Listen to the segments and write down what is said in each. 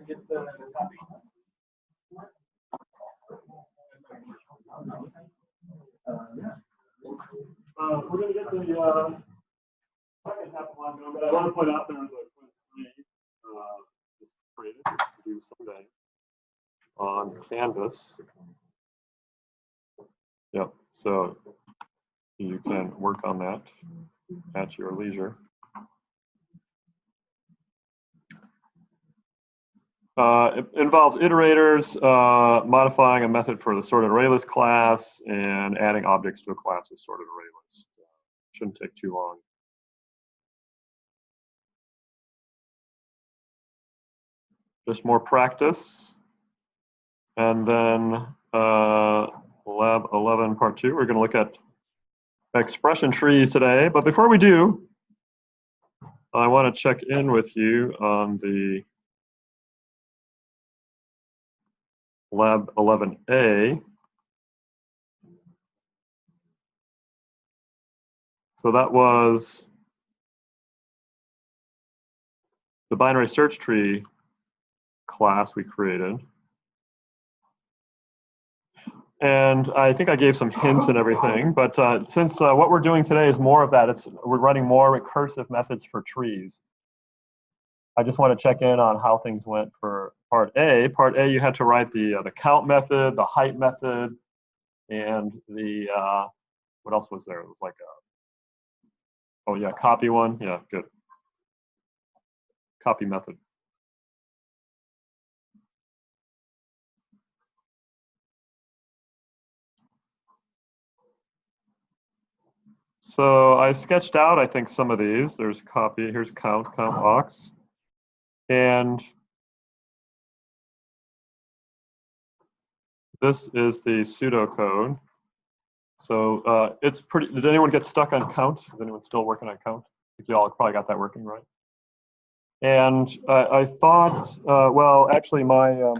Get the copy. We're going to get the second half of London, but I want to point out there's a quiz 3 just created to do someday on Canvas. Yep, so you can work on that at your leisure. It involves iterators, modifying a method for the sorted array list class, and adding objects to a class's sorted array list. Shouldn't take too long. Just more practice. And then lab 11, part 2, we're going to look at expression trees today. But before we do, I want to check in with you on the lab 11A. So that was the binary search tree class we created. And I think I gave some hints and everything, but since what we're doing today is more of that, we're running more recursive methods for trees. I just want to check in on how things went for part A. Part A, you had to write the count method, the height method, and the, what else was there? It was like a, oh yeah, copy one. Yeah, good. Copy method. So I sketched out, I think, some of these. There's copy, here's count box. And this is the pseudocode. So it's pretty, did anyone get stuck on count? Is anyone still working on count? I think you all probably got that working, right? And I thought, well, actually my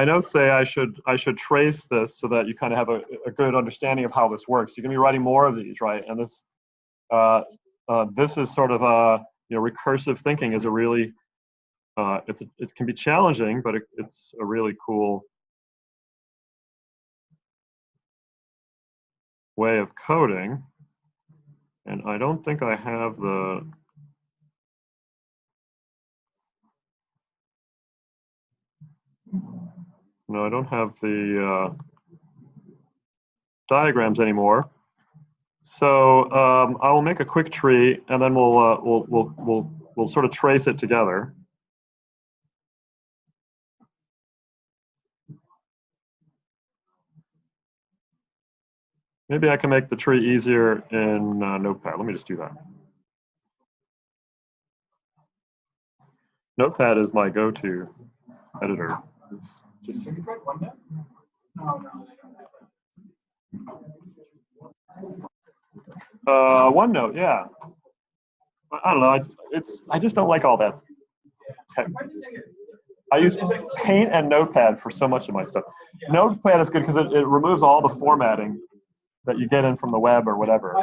notes say I should trace this so that you kind of have a good understanding of how this works. You're going to be writing more of these, right? And this this is sort of a, recursive thinking is a really it can be challenging, but it's a really cool way of coding. And I don't think I have the no, I don't have the diagrams anymore. So I will make a quick tree, and then we'll sort of trace it together. Maybe I can make the tree easier in Notepad. Let me just do that. Notepad is my go-to editor. It's just OneNote, yeah. I don't know. I just don't like all that tech. I use Paint and Notepad for so much of my stuff. Notepad is good because it removes all the formatting that you get in from the web or whatever.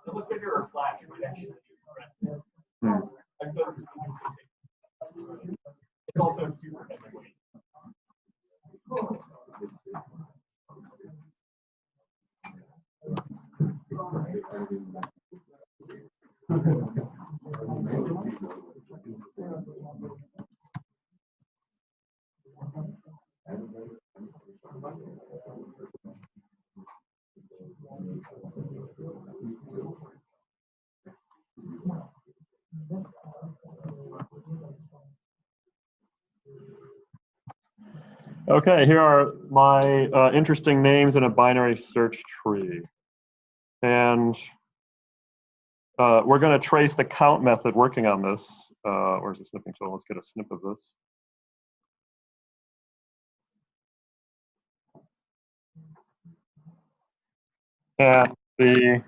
Illustrator or Flash might actually be correct. It's also super heavyweight. Okay, here are my interesting names in a binary search tree. And we're going to trace the count method working on this. Where's the snipping tool? Let's get a snip of this. And the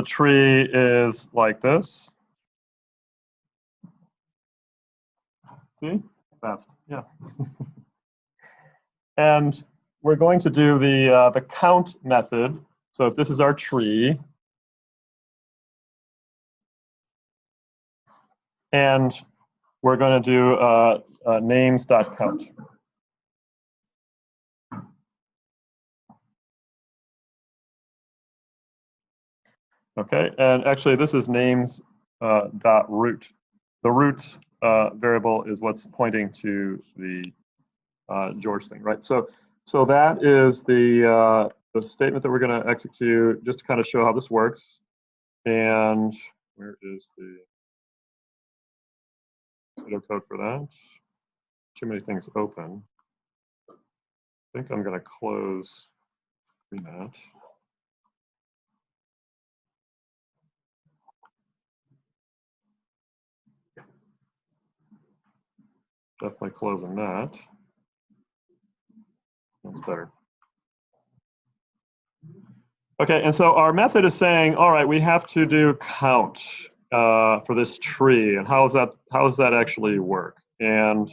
tree is like this. See? Fast, yeah. And we're going to do the count method. So if this is our tree, and we're going to do names.count. Okay, and actually this is names dot root. The root variable is what's pointing to the George thing, right? So that is the statement that we're going to execute just to kind of show how this works. And where is the pseudocode for that? Too many things open. I think I'm going to close that. Definitely closing that. That's better. Okay, and so our method is saying, all right, we have to do count for this tree, and how does that actually work? And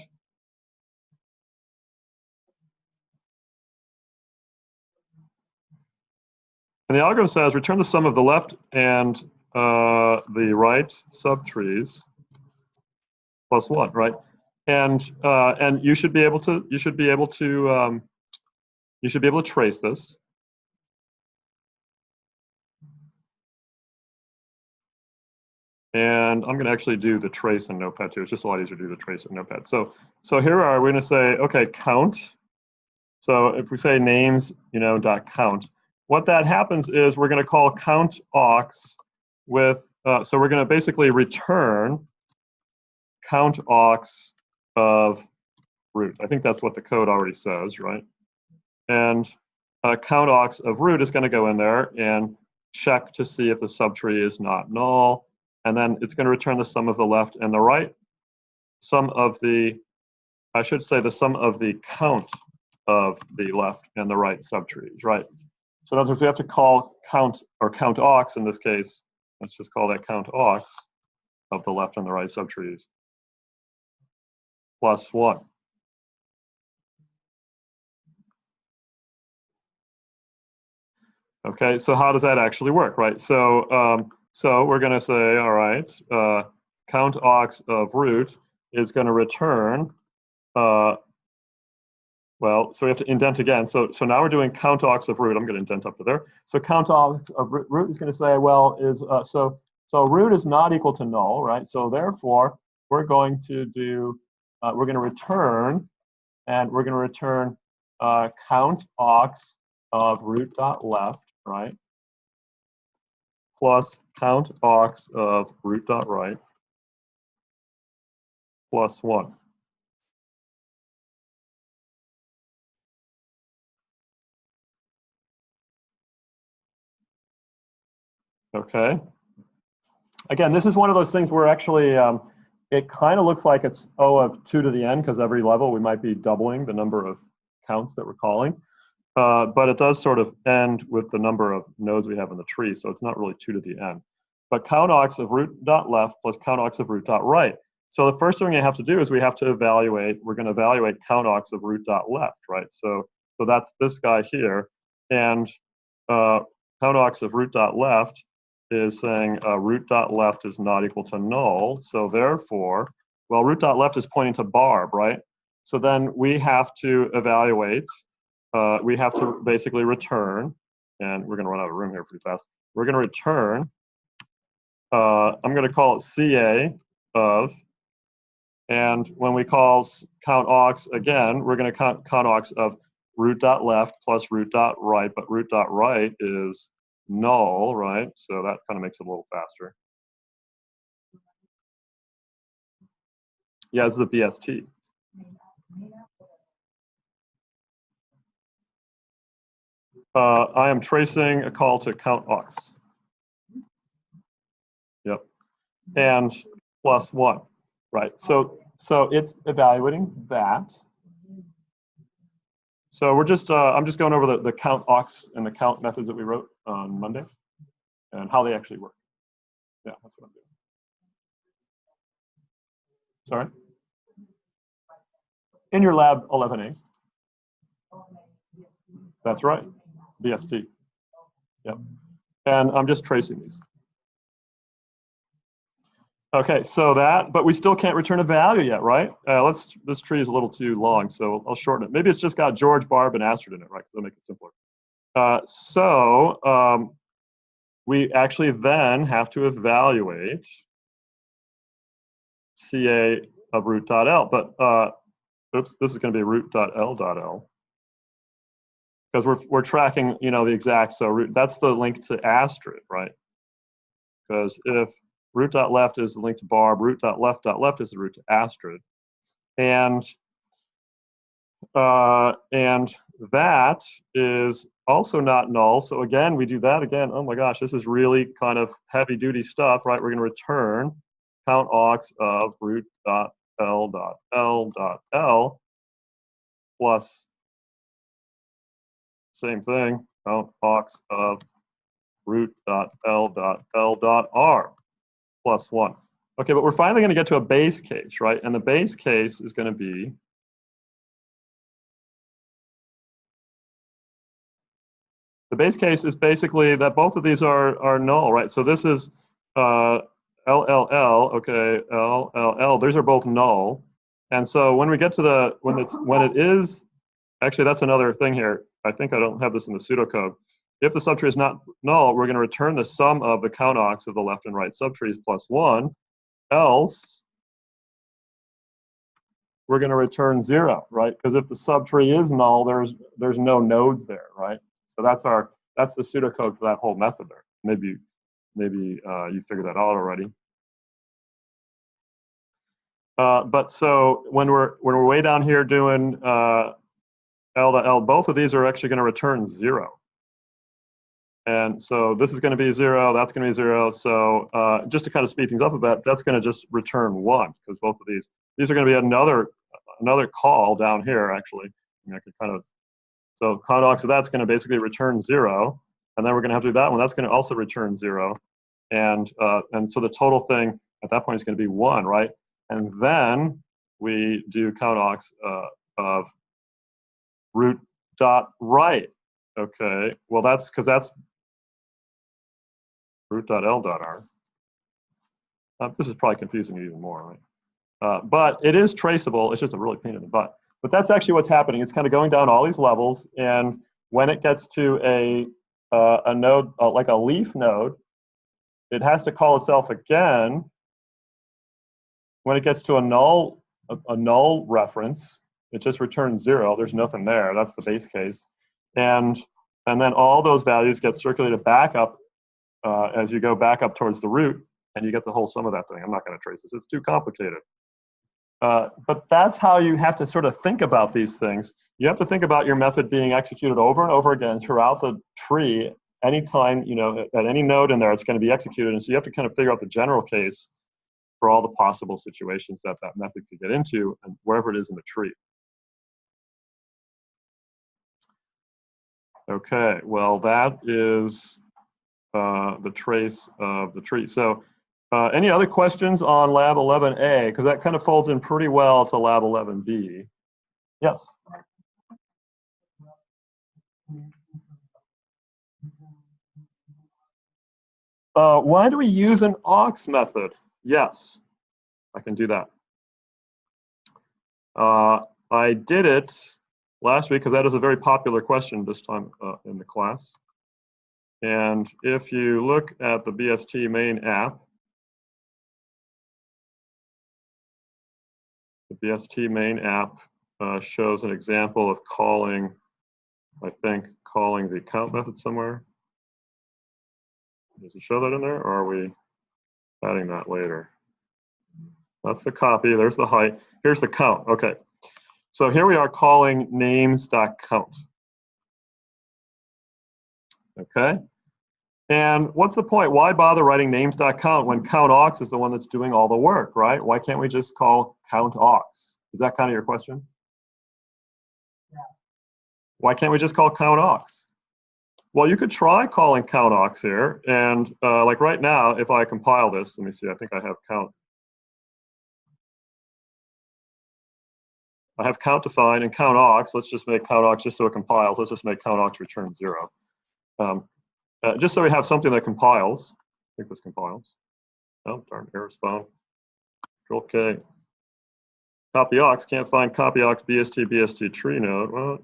the algorithm says return the sum of the left and the right subtrees plus 1, right? And you should be able to trace this. And I'm going to actually do the trace in Notepad too. It's just a lot easier to do the trace in Notepad. So here we're going to say, okay, count. So if we say names, dot count, what that happens is we're going to call count aux with, so we're going to basically return count aux of root. I think that's what the code already says, right? And count aux of root is going to go in there and check to see if the subtree is not null. And then it's going to return the sum of the left and the right, sum of the, I should say the sum of the count of the left and the right subtrees, right? So in other words, we have to call count, or count aux in this case, let's just call that count aux of the left and the right subtrees, plus 1. Okay, so how does that actually work, right? So we're going to say, all right, count aux of root is going to return, well, so we have to indent again. So now we're doing count aux of root. I'm going to indent up to there. So count aux of root is going to say, well, so root is not equal to null, right? So therefore, we're going to do, we're going to return, and we're going to return count aux of root.left, right? Plus count aux of root.right plus 1. Okay. Again, this is one of those things where actually it kind of looks like it's O of 2 to the n, because every level we might be doubling the number of counts that we're calling. But it does sort of end with the number of nodes we have in the tree, so it's not really 2 to the n. But count aux of root.left plus count aux of root.right. So the first thing we have to do is we have to evaluate, we're going to evaluate count aux of root.left, right? So that's this guy here. And count aux of root.left is saying root.left is not equal to null. So therefore, well, root.left is pointing to Barb, right? So then we have to evaluate, we have to basically return, and we're going to run out of room here pretty fast. We're going to return, I'm going to call it CA of, and when we call count aux again, we're going to count aux of root.left plus root.right, but root.right is null, right? So that kind of makes it a little faster. Yeah, this is a BST. I am tracing a call to count aux. Yep. And plus 1, right? So it's evaluating that. So we're just, I'm just going over the count aux and the count methods that we wrote on Monday and how they actually work. Yeah, that's what I'm doing. Sorry? In your lab 11A. That's right, BST. Yep. And I'm just tracing these. Okay, so that, but we still can't return a value yet, right? This tree is a little too long, so I'll shorten it. Maybe it's just got George, Barb, and Astrid in it, right? That'll make it simpler. We actually then have to evaluate CA of root.L, but oops, this is going to be root.L.L. because we're tracking, you know, the exact, so root, that's the link to Astrid, right? Because if root.left is the link to Barb, root.left.left is the root to Astrid, and that is also not null. So again, we do that again. Oh my gosh, this is really kind of heavy duty stuff, right? We're going to return count aux of root.L.L plus same thing, count aux of root.L.L.R plus 1. Okay, but we're finally going to get to a base case, right? And the base case is going to be the base case is basically that both of these are null, right? So this is LLL, okay, LLL, these are both null. And so when we get to when it is, actually that's another thing here. I think I don't have this in the pseudocode. If the subtree is not null, we're going to return the sum of the count aux of the left and right subtrees plus 1, else we're going to return 0, right? Because if the subtree is null, there's no nodes there, right? So that's the pseudocode for that whole method there. Maybe you figured that out already. But so when we're way down here doing L to L, both of these are actually going to return 0. And so this is going to be 0, that's going to be 0. So just to kind of speed things up a bit, that's going to just return 1, because both of these are going to be another call down here, actually. I mean, I could kind of, so count aux of that's going to basically return 0, and then we're going to have to do that one. That's going to also return 0, and so the total thing at that point is going to be 1, right? And then we do count aux of root dot right. Okay, well that's because that's root.L.R. This is probably confusing you even more, right? But it is traceable. It's just a really pain in the butt. But that's actually what's happening. It's kind of going down all these levels, and when it gets to a node, like a leaf node, it has to call itself again. When it gets to a null reference, it just returns 0. There's nothing there. That's the base case, and then all those values get circulated back up as you go back up towards the root, and you get the whole sum of that thing. I'm not going to trace this. It's too complicated. But that's how you have to sort of think about these things. You have to think about your method being executed over and over again throughout the tree. Anytime, you know, at any node in there, it's going to be executed. And so you have to kind of figure out the general case for all the possible situations that method could get into, and wherever it is in the tree. Okay, well, that is the trace of the tree. So any other questions on Lab 11A? Because that kind of folds in pretty well to Lab 11B. Yes? Why do we use an aux method? Yes, I can do that. I did it last week because that is a very popular question this time in the class. And if you look at the BST main app, the BST main app shows an example of calling, I think, calling the count method somewhere. Does it show that in there, or are we adding that later? That's the copy. There's the height. Here's the count. Okay. So here we are calling names.count. Okay. And what's the point? Why bother writing names.count when count aux is the one that's doing all the work, right? Why can't we just call count aux? Is that kind of your question? Yeah. Why can't we just call count aux? Well, you could try calling count aux here, and like right now, if I compile this, let me see, I think I have count. I have count defined and count aux. Let's just make count aux just so it compiles. Let's just make count aux return 0. Just so we have something that compiles. I think this compiles. Oh, darn, error's found. Control K. Copy aux, can't find copy aux BST tree node.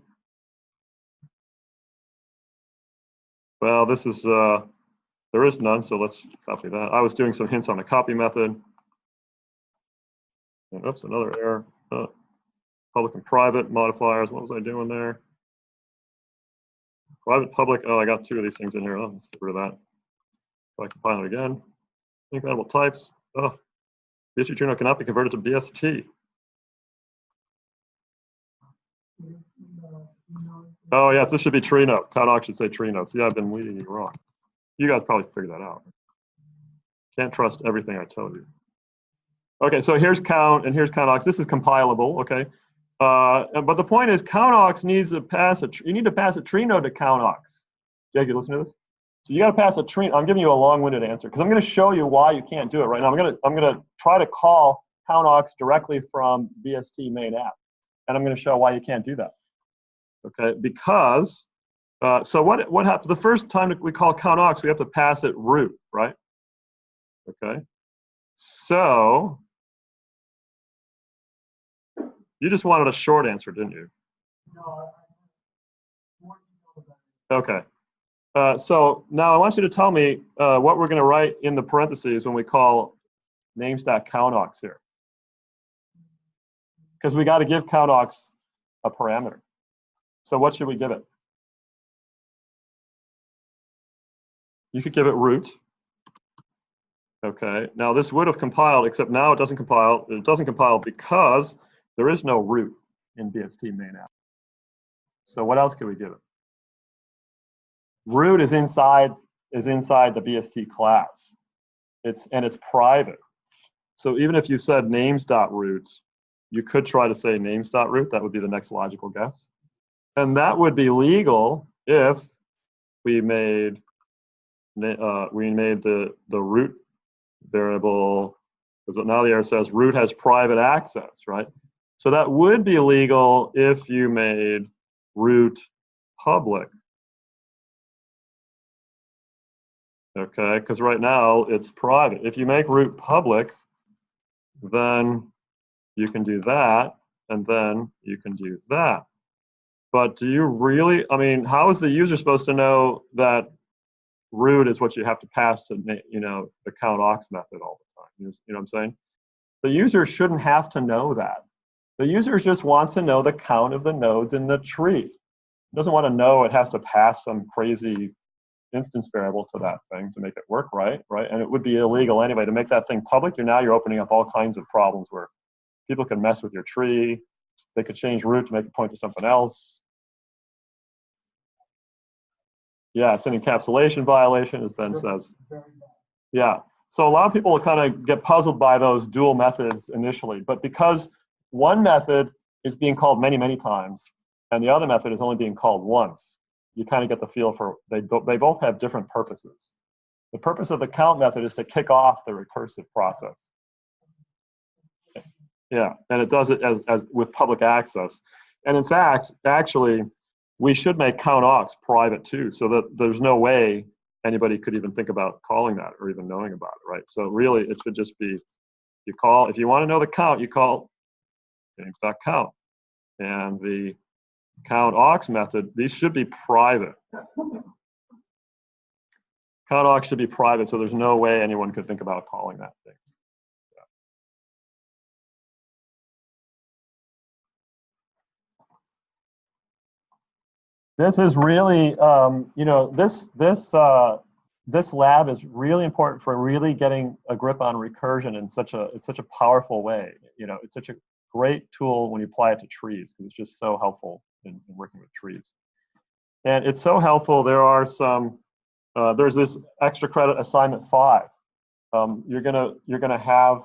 Well, this is, there is none, so let's copy that. I was doing some hints on the copy method. And, oops, another error. Public and private modifiers, what was I doing there? Private, public, oh, I got 2 of these things in here. Oh, let's get rid of that. So I compile it again. Incompatible types. Oh, BST tree node cannot be converted to BST. Oh, yes, this should be tree node. Count aux should say tree node. See, I've been leading you wrong. You guys probably figured that out. Can't trust everything I told you. Okay, so here's count and here's count aux. This is compilable, okay? But the point is, count aux needs to pass you need to pass a tree node to count aux. Jake, you listen to this? So you got to pass a tree. I'm giving you a long-winded answer because I'm going to show you why you can't do it right now. I'm going to try to call count aux directly from BST main app, and I'm going to show why you can't do that. Okay, because so what happens the first time that we call count aux, we have to pass it root, right? Okay, so you just wanted a short answer, didn't you? No. Okay. So now I want you to tell me what we're going to write in the parentheses when we call names.countaux here. Because we got to give count aux a parameter. So what should we give it? You could give it root. Okay. Now this would have compiled, except now it doesn't compile. It doesn't compile because there is no root in BST main app. So what else could we give it? Root is inside the BST class. It's private. So even if you said names.root, you could try to say names.root. That would be the next logical guess. And that would be legal if we made the root variable, because now the error says root has private access, right? So that would be legal if you made root public. Okay, because right now it's private. If you make root public, then you can do that, and then you can do that. But do you really, I mean, how is the user supposed to know that root is what you have to pass to, the count aux method all the time? You know what I'm saying? The user shouldn't have to know that. The user just wants to know the count of the nodes in the tree. It doesn't want to know it has to pass some crazy instance variable to that thing to make it work right? And it would be illegal anyway to make that thing public. You're opening up all kinds of problems where people can mess with your tree. They could change root to make it point to something else. Yeah, it's an encapsulation violation, as Ben says. Yeah, so a lot of people will kind of get puzzled by those dual methods initially, but because one method is being called many, many times, and the other method is only being called once, you kind of get the feel for they both have different purposes. The purpose of the count method is to kick off the recursive process. Yeah, and it does it as with public access. And in fact, actually, we should make count aux private too, so that there's no way anybody could even think about calling that or even knowing about it, right? So really, it should just be, you call, if you want to know the count, you call names.count. And the count aux method, these should be private. Count aux should be private, so there's no way anyone could think about calling that thing. This is really, this lab is really important for really getting a grip on recursion in such a powerful way. It's such a great tool when you apply it to trees because it's just so helpful in working with trees. And it's so helpful. There are some. There's this extra credit assignment 5. You're gonna have.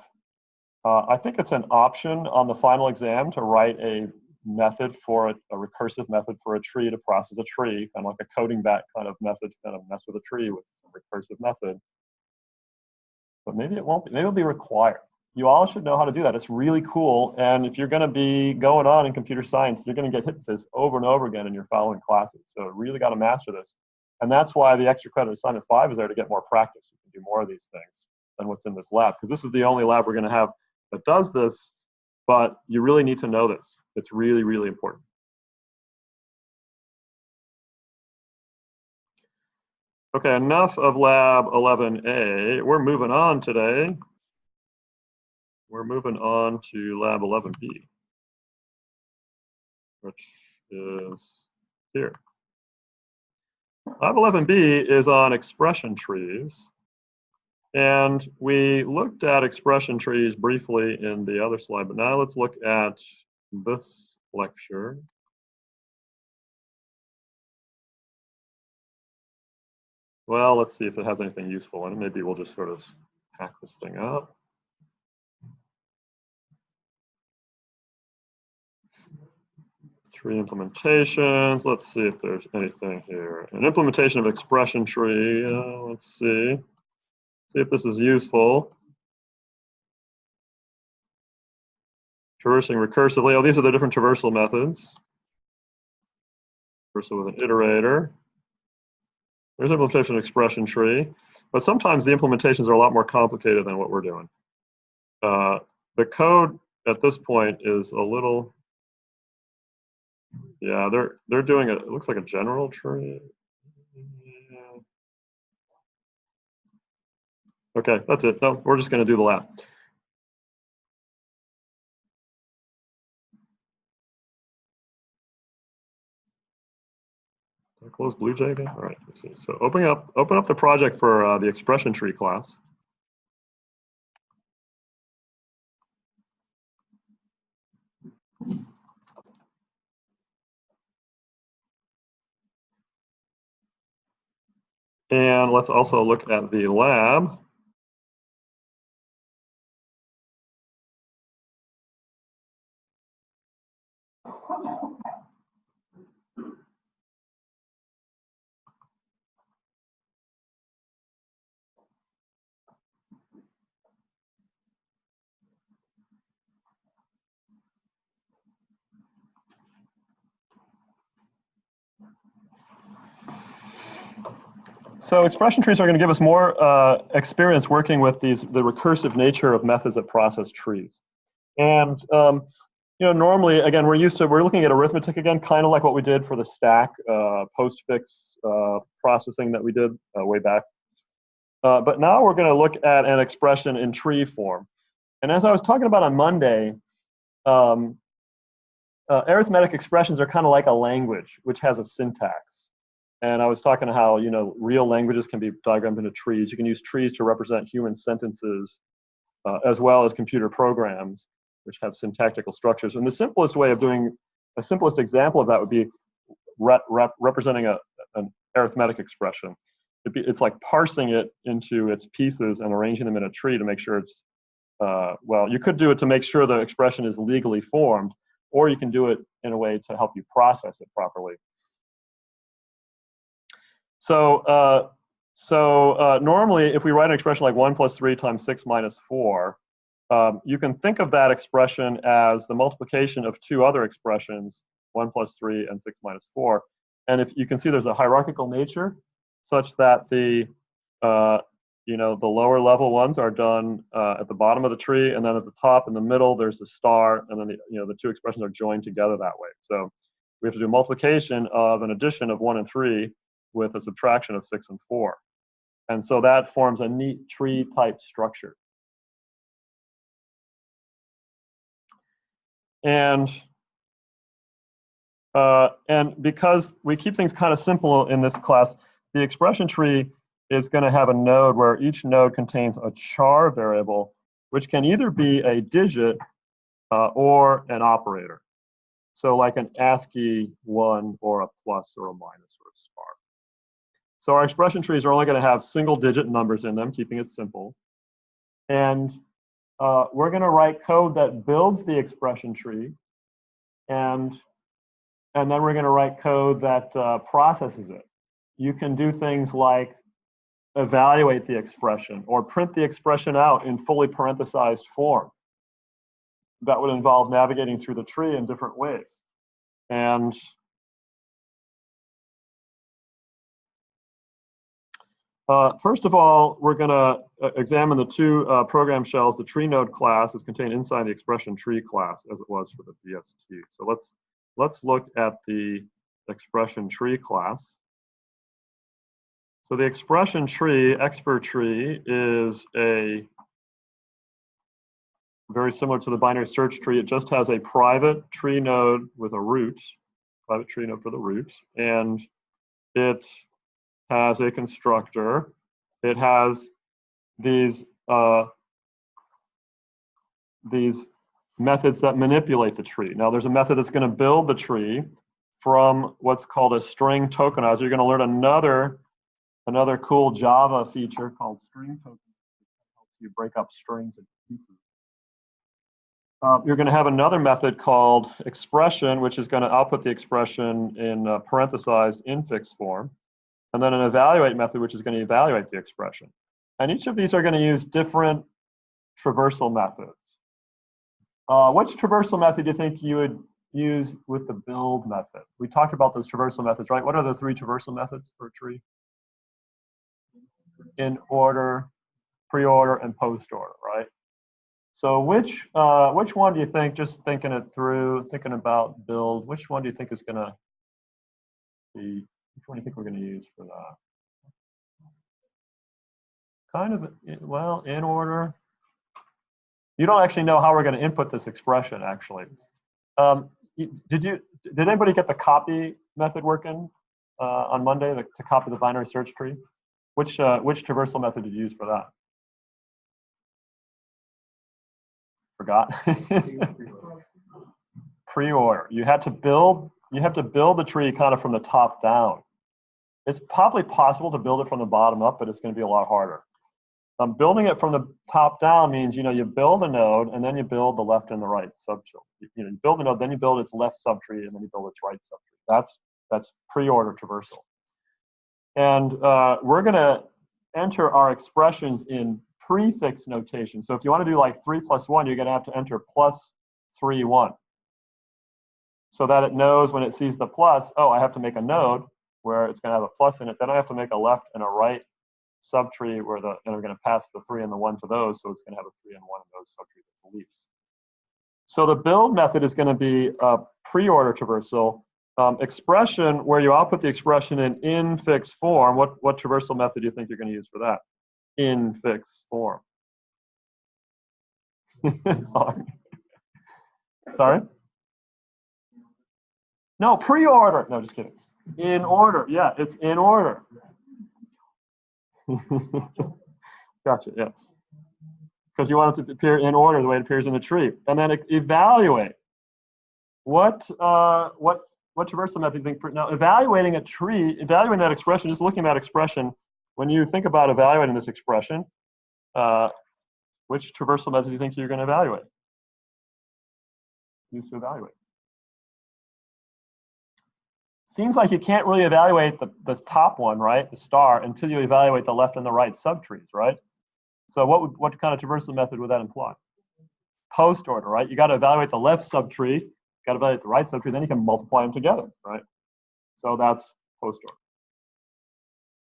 I think it's an option on the final exam to write a method for a recursive method for a tree to process a tree, kind of like a coding back kind of method to kind of mess with a tree with some recursive method. But maybe it won't be. Maybe it'll be required. you all should know how to do that. It's really cool. And if you're going to be going on in computer science, you're going to get hit with this over and over again in your following classes. So really got to master this. And that's why the extra credit assignment 5 is there to get more practice. You can do more of these things than what's in this lab, because this is the only lab we're going to have that does this, but you really need to know this. It's really, really important. Okay, enough of lab 11A. We're moving on today. We're moving on to lab 11B, which is here. Lab 11B is on expression trees. And we looked at expression trees briefly in the other slide, but now let's look at this lecture. Well, let's see if it has anything useful in it. Maybe we'll just sort of hack this thing up. Tree implementations. Let's see if there's anything here. An implementation of expression tree. Let's see. See if this is useful. Traversing recursively. Oh, these are the different traversal methods. Traversal with an iterator. There's implementation of expression tree. But sometimes the implementations are a lot more complicated than what we're doing. The code at this point is a little, yeah, they're doing it looks like a general tree. Yeah. Okay, that's it. No, we're just going to do the lab. Did I close BlueJ again? All right, let's see. So open up the project for the expression tree class. And let's also look at the lab. So expression trees are going to give us more experience working with the recursive nature of methods that process trees. And you know, normally, again, we're looking at arithmetic again, kind of like what we did for the stack postfix processing that we did way back. But now we're going to look at an expression in tree form. And as I was talking about on Monday, arithmetic expressions are kind of like a language, which has a syntax. And I was talking to how, you know, real languages can be diagrammed into trees. You can use trees to represent human sentences as well as computer programs, which have syntactical structures. And the simplest way of doing, a simplest example of that would be representing an arithmetic expression. It's like parsing it into its pieces and arranging them in a tree to make sure it's, well, you could do it to make sure the expression is legally formed, or you can do it in a way to help you process it properly. So, normally, if we write an expression like 1 + 3 × 6 - 4, you can think of that expression as the multiplication of two other expressions, 1 + 3 and 6 - 4. And if you can see, there's a hierarchical nature such that the you know, the lower level ones are done at the bottom of the tree, and then at the top in the middle there's a star, and then the two expressions are joined together that way. So we have to do multiplication of an addition of 1 and 3 with a subtraction of 6 and 4. And so that forms a neat tree-type structure. And because we keep things kind of simple in this class, the expression tree is going to have a node where each node contains a char variable, which can either be a digit or an operator. So like an ASCII 1 or a plus or a minus or a star. So our expression trees are only going to have single-digit numbers in them, keeping it simple. And we're going to write code that builds the expression tree, and then we're going to write code that processes it. You can do things like evaluate the expression or print the expression out in fully parenthesized form. That would involve navigating through the tree in different ways. And first of all, we're going to examine the two program shells. The tree node class is contained inside the expression tree class, as it was for the BST. So let's look at the expression tree class. So the expression tree, expert tree, is very similar to the binary search tree. It just has a private tree node with a root, private tree node for the root, and it has a constructor. It has these methods that manipulate the tree. Now there's a method that's going to build the tree from what's called a string tokenizer. You're going to learn another cool Java feature called string tokenizer that helps you break up strings into pieces. You're going to have another method called expression, which is going to output the expression in parenthesized infix form. And then an evaluate method, which is going to evaluate the expression. And each of these are going to use different traversal methods. Which traversal method do you think you would use with the build method? We talked about those traversal methods, right? What are the three traversal methods for a tree? In order, pre-order, and post-order, right? So which one do you think, just thinking it through, thinking about build, which one do you think is going to be, which one do you think we're going to use for that? Kind of, well, in order. You don't actually know how we're going to input this expression, actually. Did anybody get the copy method working on Monday to copy the binary search tree? Which traversal method did you use for that? Forgot. Pre-order. You have to build the tree kind of from the top down. It's probably possible to build it from the bottom up, but it's going to be a lot harder. Building it from the top down means, you build a node and then you build the left and the right subtree. You build a node, then you build its left subtree, and then you build its right subtree. That's pre-order traversal. And we're going to enter our expressions in prefix notation. So if you want to do like 3 plus 1, you're going to have to enter plus 3, 1. So that it knows when it sees the plus, oh, I have to make a node where it's going to have a plus in it. Then I have to make a left and a right subtree where and we're going to pass the 3 and the 1 to those, so it's going to have a 3 and 1 in those subtree that leaves. So the build method is going to be a pre-order traversal. Expression, where you output the expression in infix form. What traversal method do you think you're going to use for that? Infix form. Sorry? No, pre-order. No, just kidding. In order. Yeah, it's in order. Gotcha, yeah. Because you want it to appear in order the way it appears in the tree. And then evaluate. What traversal method do you think for now? Evaluating a tree, evaluating that expression, just looking at that expression, when you think about evaluating this expression, which traversal method do you think you're going to evaluate? Use to evaluate. Seems like you can't really evaluate the top one, right, the star, until you evaluate the left and the right subtrees, right? So what kind of traversal method would that imply? Post order, right? You got to evaluate the left subtree, got to evaluate the right subtree, then you can multiply them together, right? So that's post order.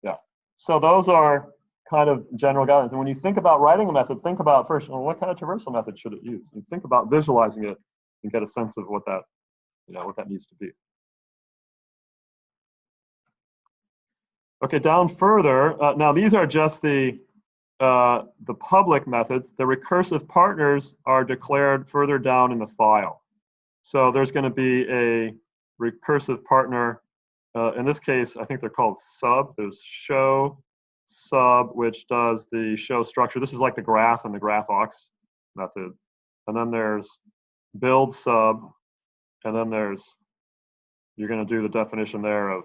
Yeah. So those are kind of general guidelines. And when you think about writing a method, think about first, well, what kind of traversal method should it use? And think about visualizing it and get a sense of what that, what that needs to be. Okay, down further, now these are just the public methods. The recursive partners are declared further down in the file. So there's going to be a recursive partner. In this case, I think they're called sub. There's show sub, which does the show structure. This is like the graph and the graph aux method. And then there's build sub, and then you're going to do the definition there of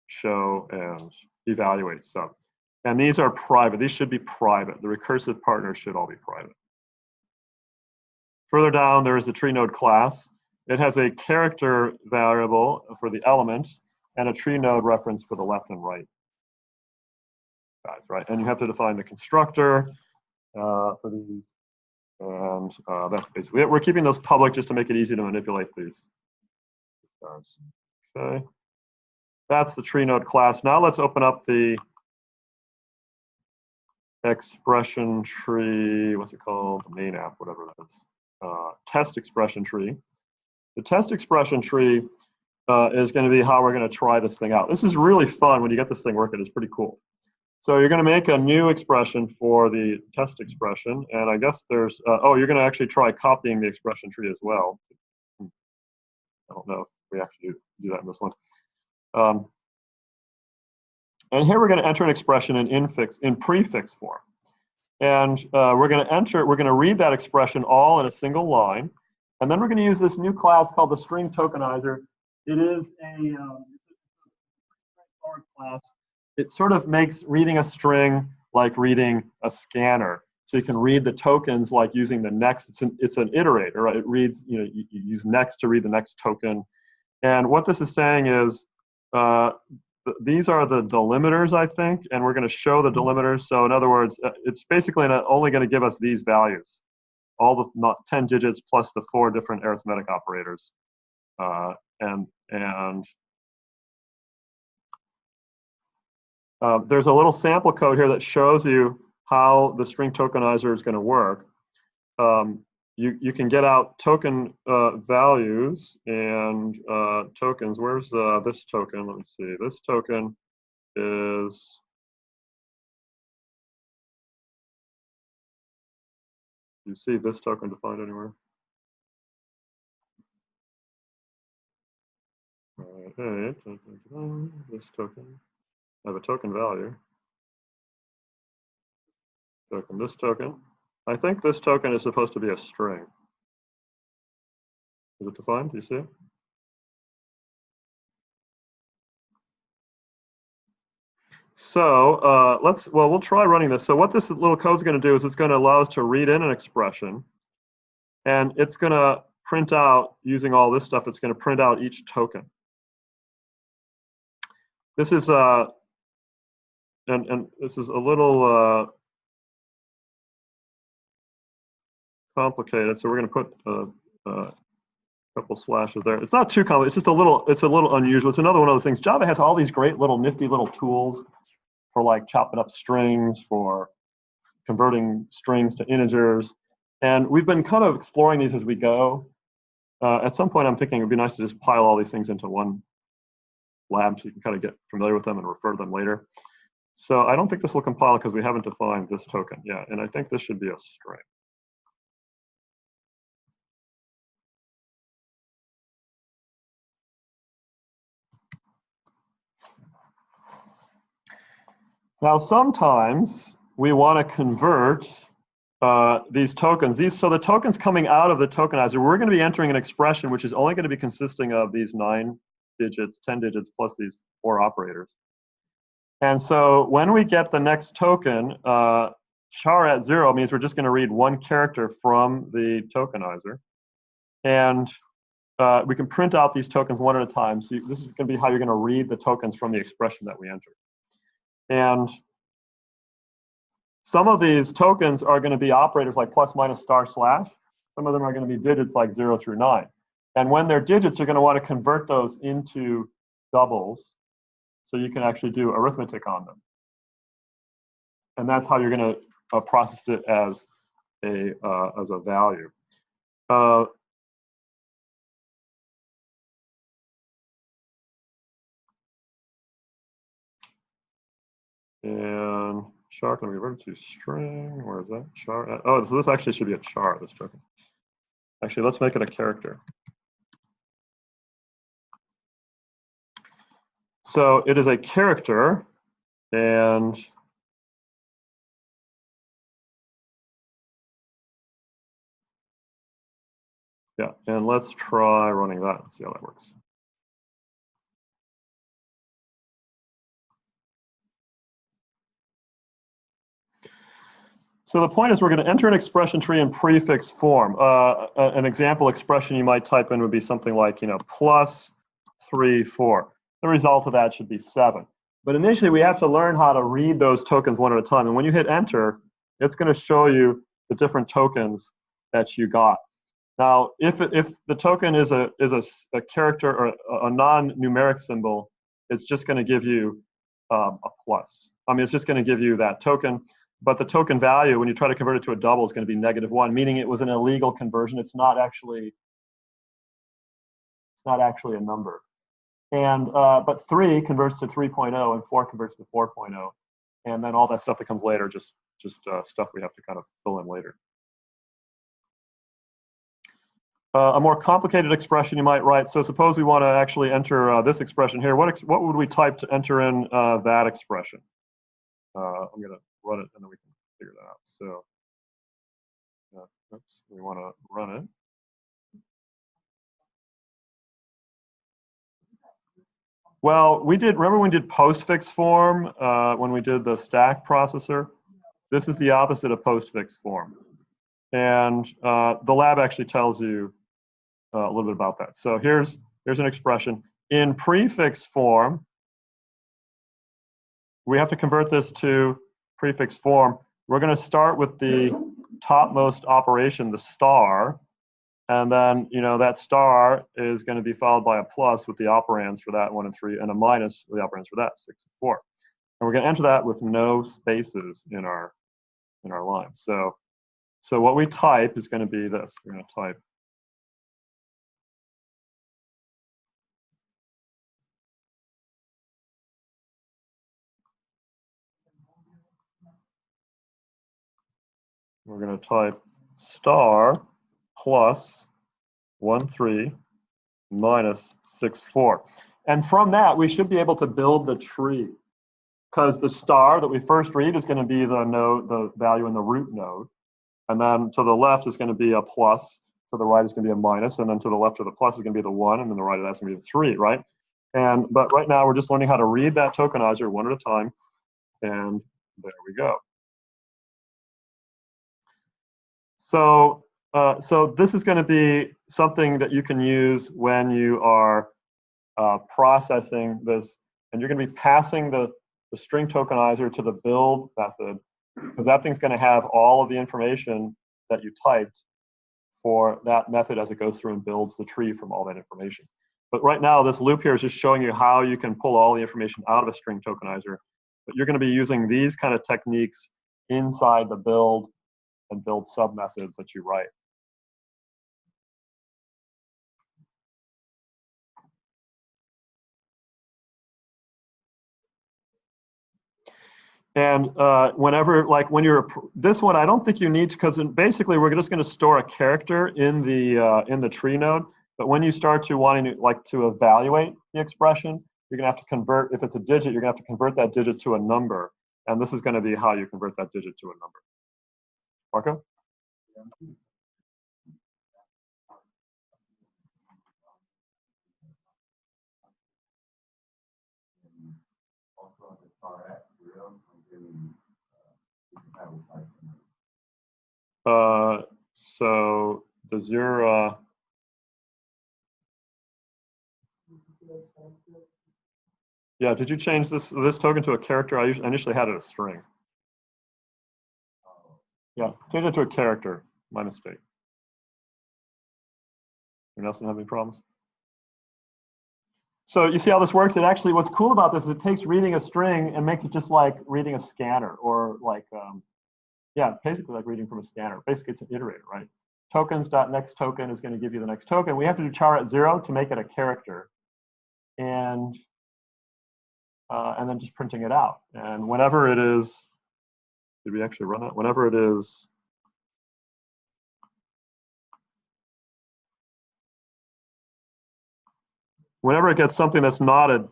show and evaluate sub. And these are private. These should be private. The recursive partners should all be private. Further down, there is the tree node class. It has a character variable for the element. and a tree node reference for the left and right guys, right? And you have to define the constructor for these. And that's basically it. We're keeping those public just to make it easy to manipulate these. Okay. That's the tree node class. Now let's open up the expression tree, what's it called? The main app, whatever it is. Test expression tree. The test expression tree is going to be how we're going to try this thing out. This is really fun when you get this thing working. It's pretty cool. So you're going to make a new expression for the test expression, and I guess there's, oh, you're going to actually try copying the expression tree as well. I don't know if we actually do that in this one. And here we're going to enter an expression in prefix form. And we're going to read that expression all in a single line. And then we're going to use this new class called the string tokenizer. It is a straightforward class. It sort of makes reading a string like reading a scanner. So you can read the tokens like using the next, it's an iterator, right? It reads, you use next to read the next token. And what this is saying is, these are the delimiters, I think, and we're going to show the delimiters. So in other words, it's basically only going to give us these values, all the 10 digits plus the 4 different arithmetic operators. There's a little sample code here that shows you how the string tokenizer is going to work. You can get out token values and tokens. Where's this token? Let me see. This token is, do you see this token defined anywhere? Okay, this token. I have a token value. Token, this token. I think this token is supposed to be a string. Is it defined? Do you see it? So we'll try running this. So what this little code is going to do is it's going to allow us to read in an expression, and it's going to print out, using all this stuff, it's going to print out each token. This is and this is a little complicated, so we're going to put a couple slashes there. It's not too complicated. It's just it's a little unusual. It's another one of those things. Java has all these great little nifty little tools for like chopping up strings, for converting strings to integers, and we've been kind of exploring these as we go. At some point, I'm thinking it would be nice to just pile all these things into one lab so you can kind of get familiar with them and refer to them later. So I don't think this will compile because we haven't defined this token yet, and I think this should be a string. Now, sometimes we want to convert these tokens. So the tokens coming out of the tokenizer, we're going to be entering an expression which is only going to be consisting of these 9 digits, 10 digits, plus these 4 operators. And so when we get the next token, char at 0 means we're just going to read 1 character from the tokenizer. And we can print out these tokens one at a time. So this is going to be how you're going to read the tokens from the expression that we entered. And some of these tokens are going to be operators like plus, minus, star, slash. Some of them are going to be digits like 0 through 9. And when they're digits, you're going to want to convert those into doubles so you can actually do arithmetic on them. And that's how you're going to process it as a value. And char can revert to string. Where is that? Char. Oh, so this actually should be a char, this token. Actually, let's make it a character. So it is a character, and yeah, and let's try running that and see how that works. So the point is we're going to enter an expression tree in prefix form. An example expression you might type in would be something like, plus 3, 4. the result of that should be 7. But initially, we have to learn how to read those tokens one at a time. And when you hit enter, it's going to show you the different tokens that you got. Now, if the token is a character or a non-numeric symbol, it's just going to give you a plus. I mean, it's just going to give you that token. But the token value, when you try to convert it to a double, is going to be -1, meaning it was an illegal conversion. It's not actually a number. And but 3 converts to 3.0, and 4 converts to 4.0, and then all that stuff that comes later, just stuff we have to kind of fill in later. A more complicated expression you might write. So suppose we want to actually enter this expression here. What would we type to enter in that expression? I'm going to run it, and then we can figure that out. So, oops, we want to run it. Well, remember when we did postfix form when we did the stack processor? This is the opposite of postfix form. And the lab actually tells you a little bit about that. So here's an expression. In prefix form, we have to convert this to prefix form. We're going to start with the topmost operation, the star. And then, that star is going to be followed by a plus with the operands for that 1 and 3, and a minus with the operands for that 6 and 4. And we're going to enter that with no spaces in our line. So what we type is going to be this. We're going to type star plus 1, 3 minus 6, 4. And from that, we should be able to build the tree, because the star that we first read is going to be the value in the root node. And then to the left is going to be a plus, to the right is going to be a minus, and then to the left of the plus is going to be the 1, and then the right of that's going to be the 3, right? But right now, we're just learning how to read that tokenizer one at a time, and there we go. So this is going to be something that you can use when you are processing this, and you're going to be passing the string tokenizer to the build method, because that thing's going to have all of the information that you typed for that method as it goes through and builds the tree from all that information. But right now, this loop here is just showing you how you can pull all the information out of a string tokenizer. But you're going to be using these kind of techniques inside the build and build sub-methods that you write. And whenever, when you're, this one, I don't think you need to, because basically we're just going to store a character in the tree node. But when you start to wanting to evaluate the expression, you're going to have to convert, if it's a digit, you're going to have to convert that digit to a number. And this is going to be how you convert that digit to a number. Marco? So does your yeah, did you change this token to a character? I initially had it a string. Yeah, change it to a character. My mistake. Anyone else have any problems? So you see how this works? It actually, what's cool about this is it takes reading a string and makes it just like reading a scanner, or yeah, basically like reading from a scanner. Basically, it's an iterator, right? Tokens.next token is going to give you the next token. We have to do char at 0 to make it a character, and then just printing it out. And whenever it is, did we actually run it? Whenever it is, whenever it gets something that's not a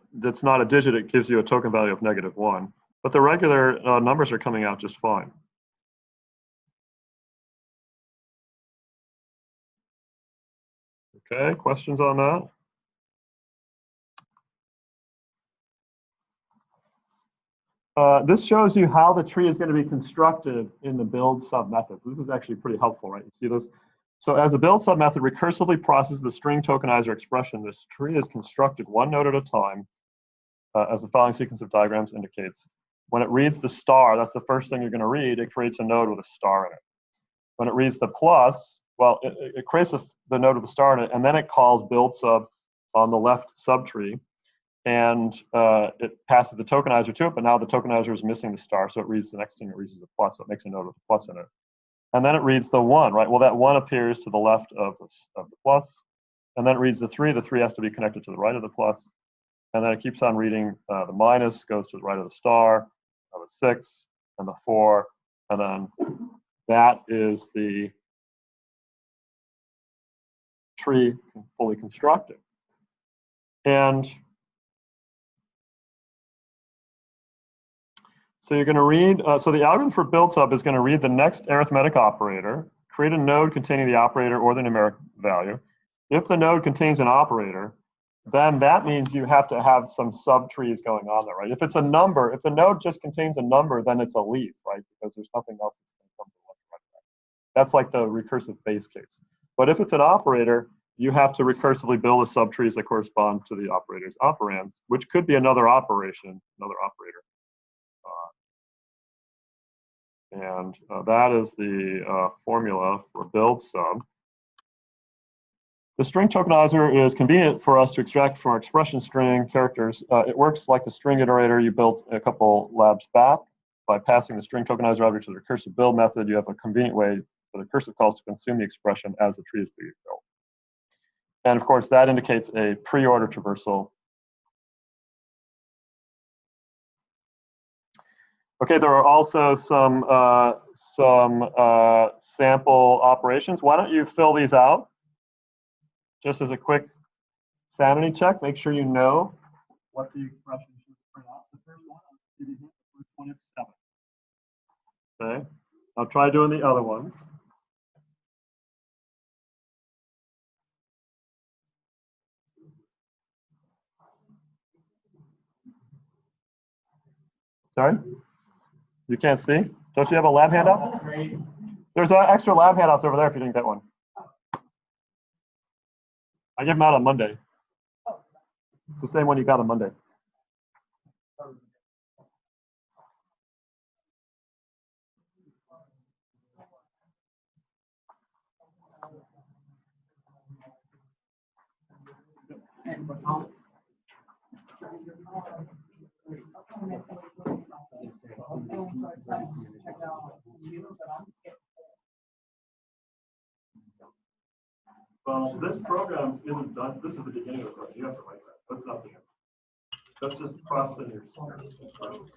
digit, it gives you a token value of -1. But the regular numbers are coming out just fine. Okay, questions on that? This shows you how the tree is going to be constructed in the build sub-methods. This is actually pretty helpful, right? You see this? So as the build sub-method recursively processes the string tokenizer expression, this tree is constructed one node at a time as the following sequence of diagrams indicates. When it reads the star, that's the first thing you're going to read, it creates a node with a star in it. When it reads the plus, well, it creates the node with the star in it, and then it calls build sub on the left subtree, and it passes the tokenizer to it, but now the tokenizer is missing the star, so it reads the next thing, it reads the plus, so it makes a node with a plus in it. And then it reads the 1, right? Well, that 1 appears to the left of the plus, and then it reads the 3 has to be connected to the right of the plus, and then it keeps on reading the minus, goes to the right of the star, the 6, and the 4, and then that is the tree fully constructed. And so you're going to read, so the algorithm for build sub is going to read the next arithmetic operator, create a node containing the operator or the numeric value. If the node contains an operator, then that means you have to have some subtrees going on there, right? If it's a number, if the node just contains a number, then it's a leaf, right? Because there's nothing else that's going to come to the left or right. That's like the recursive base case. But if it's an operator, you have to recursively build the subtrees that correspond to the operator's operands, which could be another operation, another operator. And that is the formula for build sub. The string tokenizer is convenient for us to extract from our expression string characters. It works like the string iterator you built a couple labs back. By passing the string tokenizer object to the recursive build method, you have a convenient way for the recursive calls to consume the expression as the tree is being built. And of course, that indicates a pre-order traversal. Okay, there are also some sample operations. Why don't you fill these out? Just as a quick sanity check, make sure you know what the expression should print out. The first one is 7. Okay, I'll try doing the other ones. Sorry? You can't see? Don't you have a lab handout? There's extra lab handouts over there if you didn't get one. I give them out on Monday. It's the same one you got on Monday. Well, this program isn't done. This is the beginning of the program. You have to write that. That's not the end. That's just processing your script.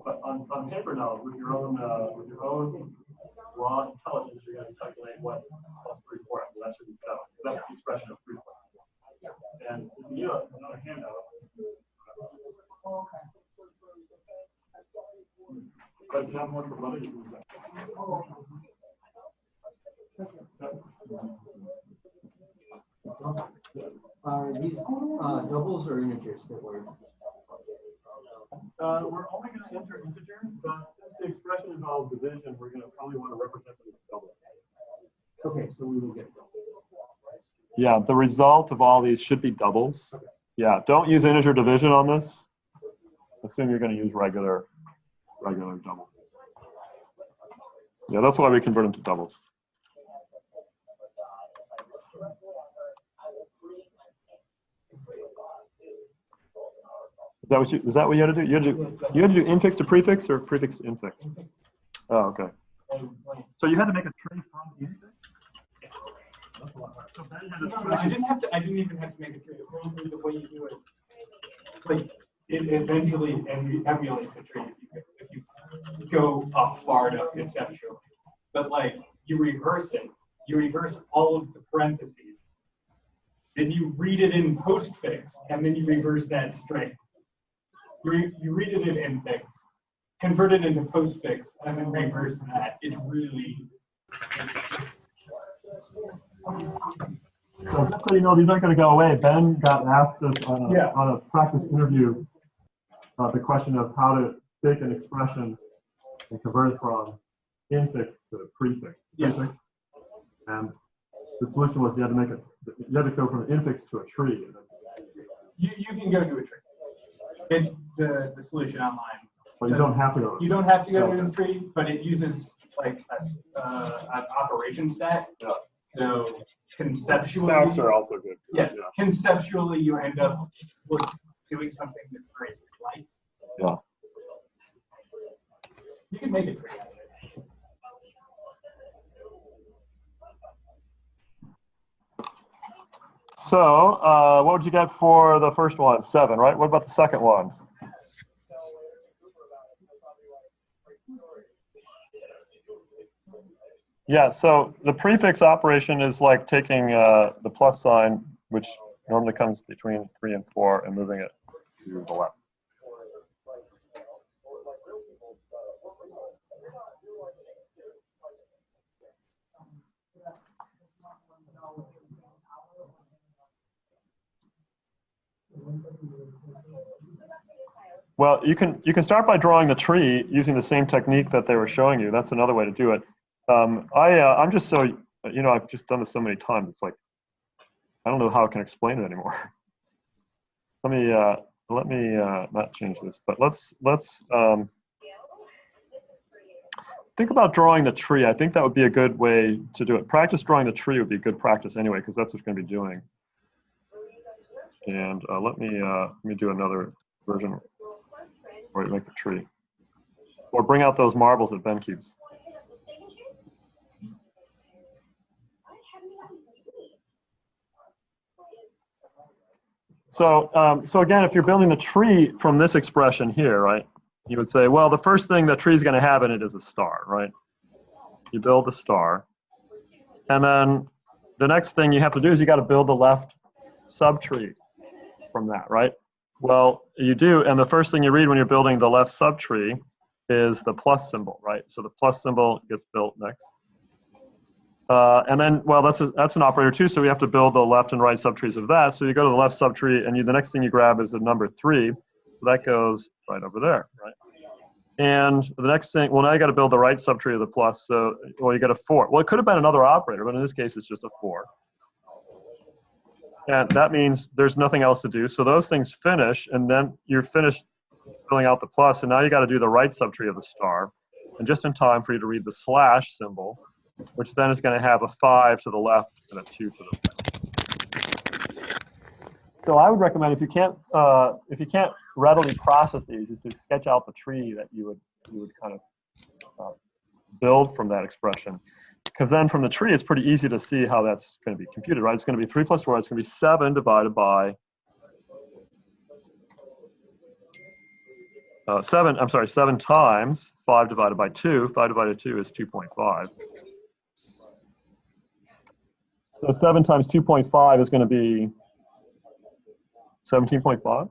But on paper now, with your own raw intelligence, you're going to calculate what plus 3/4. That should be 7. That's the expression of 3/4. And if you need another handout. But if you have one for Monday, you can use that. Are these doubles or integers that we're? We're only going to enter integers, but since the expression involves division, we're going to probably want to represent them as doubles. Okay, so we will get doubles. Yeah, the result of all these should be doubles. Okay. Yeah, don't use integer division on this. Assume you're going to use regular double. Yeah, that's why we convert them to doubles. Is that what you had to do? You had to do infix to prefix or prefix to infix? Oh, okay. So you had to make a tree from infix? That's a lot harder. So Ben had a I didn't even have to make a tree. Apparently the way you do it, like it eventually emulates a tree if you go up far enough conceptually. But like you reverse it. You reverse all of the parentheses. Then you read it in postfix, and then you reverse that string. You read it in infix, convert it into postfix, and then reverse that. It's really. So just so you know, these aren't going to go away. Ben got asked us on a practice interview the question of how to take an expression and convert it from infix to prefix. Prefix. And the solution was you had to go from an infix to a tree. You can go to a tree. the solution online. Well, you don't have to go. You don't have to go to the tree, but it uses like an operation stack. Yeah. So conceptually, Stacks are also good. Yeah, conceptually, you end up doing something that's great, like. Yeah. You can make a tree out of it. So, what would you get for the first one? 7, right? What about the second one? Yeah, so the prefix operation is like taking the plus sign, which normally comes between 3 and 4, and moving it to the left. Well, you can start by drawing the tree using the same technique that they were showing you. That's another way to do it. I'm just so, I've just done this so many times. It's like, I don't know how I can explain it anymore. Let me not change this, but let's think about drawing the tree. I think that would be a good way to do it. Practice drawing the tree would be good practice anyway, because that's what you're going to be doing. And let me do another version where you make the tree. Or bring out those marbles at Ben Cubes. So, so again, if you're building the tree from this expression here, right, you would say, well, the first thing the tree is going to have in it is a star, right? You build the star. And then the next thing you have to do is you got to build the left subtree from that, right? Well, you do, and the first thing you read when you're building the left subtree is the plus symbol, right? So the plus symbol gets built next. And then, well, that's an operator too, so we have to build the left and right subtrees of that. So you go to the left subtree, and the next thing you grab is the number 3. So that goes right over there, right? And the next thing, well, now you got to build the right subtree of the plus. So, well, you got a 4. Well, it could have been another operator, but in this case, it's just a 4. And that means there's nothing else to do. So those things finish, and then you're finished filling out the plus, and now you got to do the right subtree of the star, and just in time for you to read the slash symbol, which then is going to have a 5 to the left and a 2 to the right. So I would recommend, if you can't readily process these, is to sketch out the tree that you would kind of build from that expression. Because then from the tree, it's pretty easy to see how that's going to be computed, right? It's going to be 3 plus 4. It's going to be 7 divided by 7 times 5 divided by 2. 5 divided by 2 is 2.5. So 7 times 2.5 is going to be 17.5?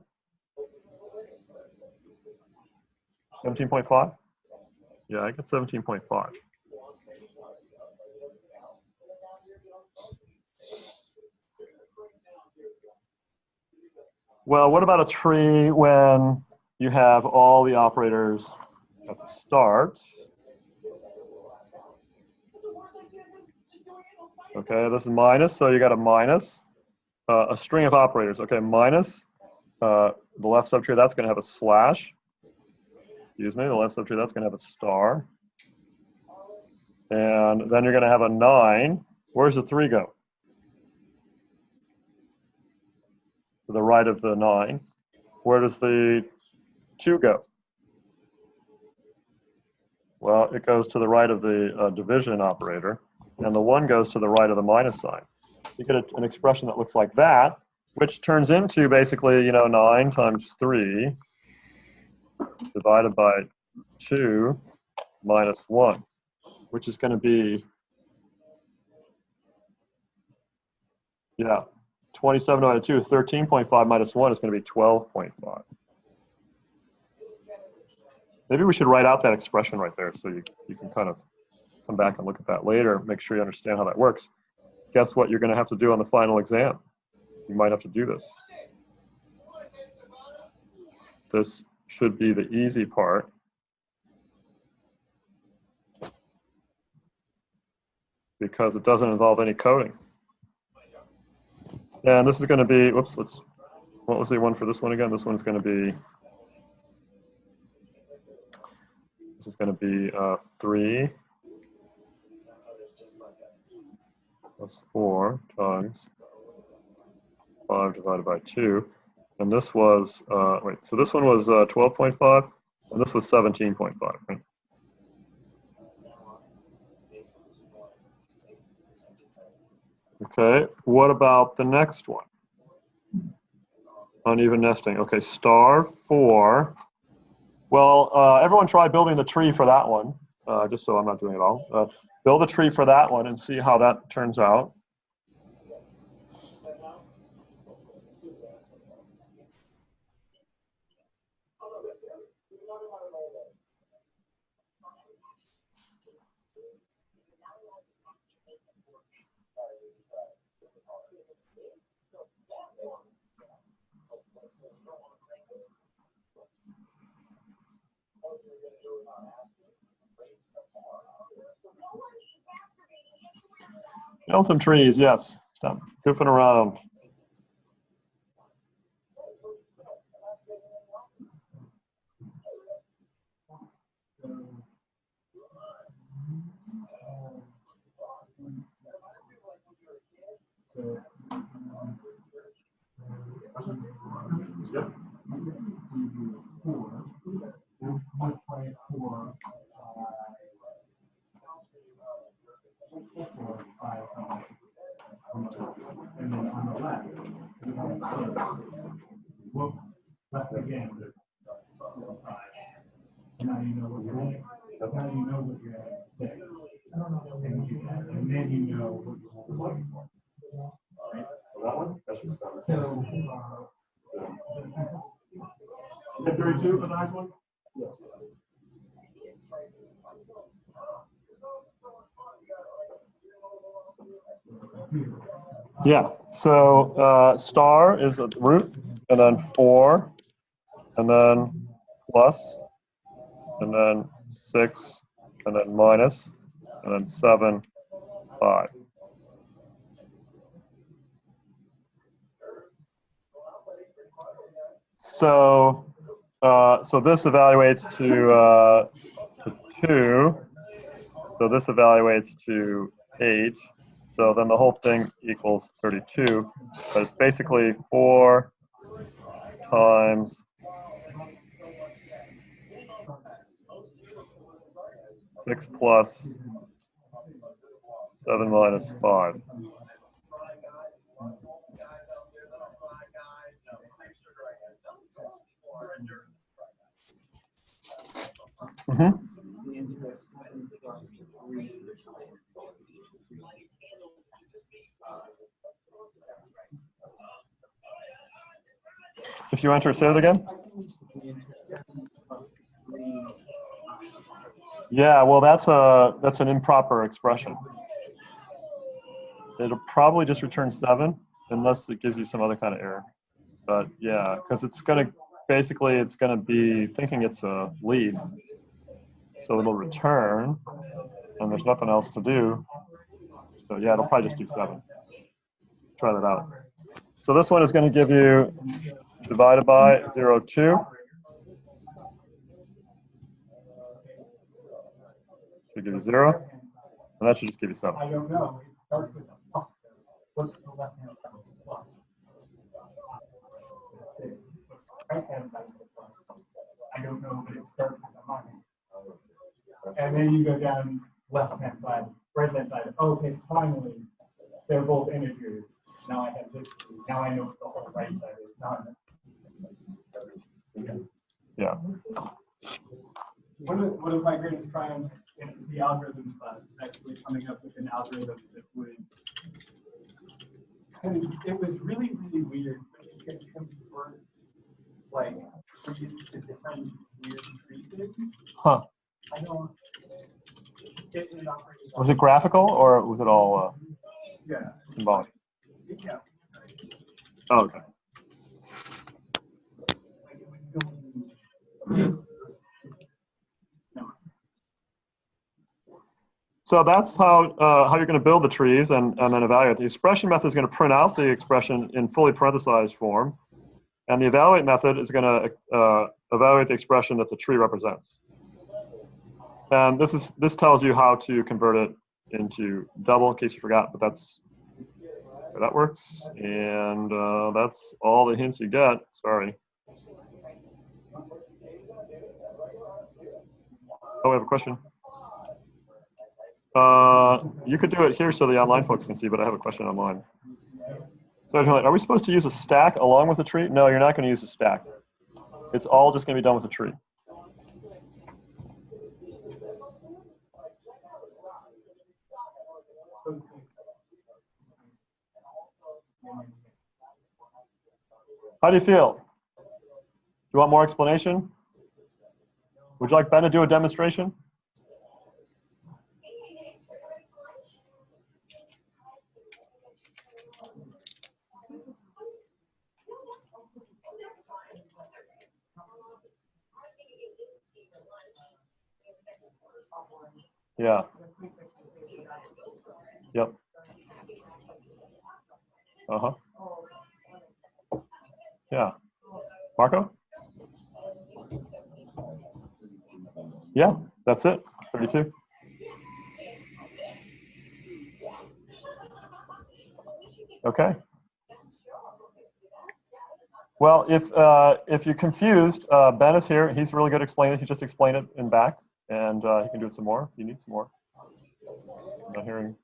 17.5? Yeah, I get 17.5. Well, what about a tree when you have all the operators at the start? Okay, this is minus, so you got a minus. A string of operators. Okay, minus the left subtree, that's going to have a slash. Excuse me, the left subtree, that's going to have a star. And then you're going to have a 9. Where's the 3 go? To the right of the 9. Where does the 2 go? Well, it goes to the right of the division operator, and the 1 goes to the right of the minus sign. You get an expression that looks like that, which turns into basically, 9 times 3 divided by 2 minus 1, which is going to be, 27 divided by 2 is 13.5 minus 1 is going to be 12.5. Maybe we should write out that expression right there so you can kind of come back and look at that later, make sure you understand how that works. Guess what you're going to have to do on the final exam? You might have to do this. This should be the easy part. Because it doesn't involve any coding. And this is going to be, whoops, what was the one for this one again? This one's going to be This is going to be 3 plus 4 times 5 divided by 2. And this was, wait, so this one was 12.5, and this was 17.5, right? Okay, what about the next one? Uneven nesting. Okay, star 4. Well, everyone try building the tree for that one, just so I'm not doing it all. Build a tree for that one and see how that turns out. Build some trees, yes. Stop goofing around. Yep. And then on the left, whoop, left again. Now you know what you're doing. Now you know what you're saying. And then you know what you're looking for. Right? That one? That's just So, hit 32 for the next one? yes. Yeah, so star is the root, and then 4, and then plus, and then 6, and then minus, and then 7, 5. So, so this evaluates to 2. So this evaluates to 8. So then the whole thing equals 32. But it's basically 4 times 6 plus 7 minus 5. Mm-hmm. If you enter, say it again. Yeah, well, that's an improper expression. It'll probably just return 7 unless it gives you some other kind of error. But yeah, because it's gonna be thinking it's a leaf, so it'll return, and there's nothing else to do. So yeah, it'll probably just do 7. Try that out. So this one is going to give you divided by 0, 2. Should give you 0, and that should just give you 7. I don't know. It starts with a plus. What's the left hand side of the plus? Right hand side of the plus. I don't know, but it starts with a minus. And then you go down left hand side, right hand side. Okay, finally, they're both integers. Now I have this. Now I know what the whole right side is. Not. Yeah. One of my greatest triumphs in the algorithm class is actually coming up with an algorithm that would. And it was really, really weird when you can convert like trees to different weird trees. Huh. I don't. Was it graphical or was it all Yeah. symbolic? Yeah. Oh, okay. So that's how you're going to build the trees and then evaluate. The expression method is going to print out the expression in fully parenthesized form, and the evaluate method is going to evaluate the expression that the tree represents. And this tells you how to convert it into double in case you forgot, but that's that works. And that's all the hints you get. Sorry. Oh, we have a question. You could do it here so the online folks can see, but I have a question online. So are we supposed to use a stack along with a tree? No, you're not going to use a stack. It's all just going to be done with a tree. How do you feel? Do you want more explanation? Would you like Ben to do a demonstration? Yeah. Yep. Uh-huh. Yeah. Marco? Yeah, that's it. 32. Okay. Well, if you're confused, Ben is here. He's really good at explaining it. He just explained it in back, and he can do it some more if you need some more. I'm not hearing.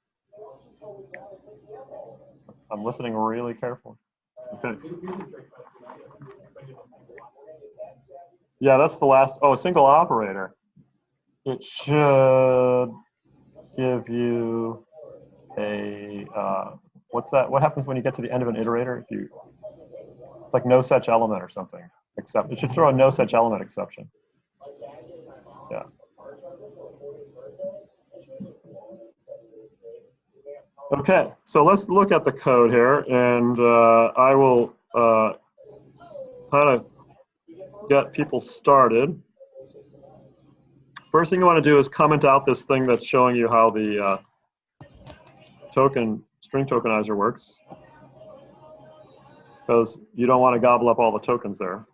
I'm listening really carefully. Okay. Yeah, that's the last. Oh, a single operator. It should give you a, what's that? What happens when you get to the end of an iterator? It's like no such element or something, except it should throw a no such element exception. Yeah. Okay, so let's look at the code here, and I will kind of get people started. First thing you want to do is comment out this thing that's showing you how the string tokenizer works, because you don't want to gobble up all the tokens there.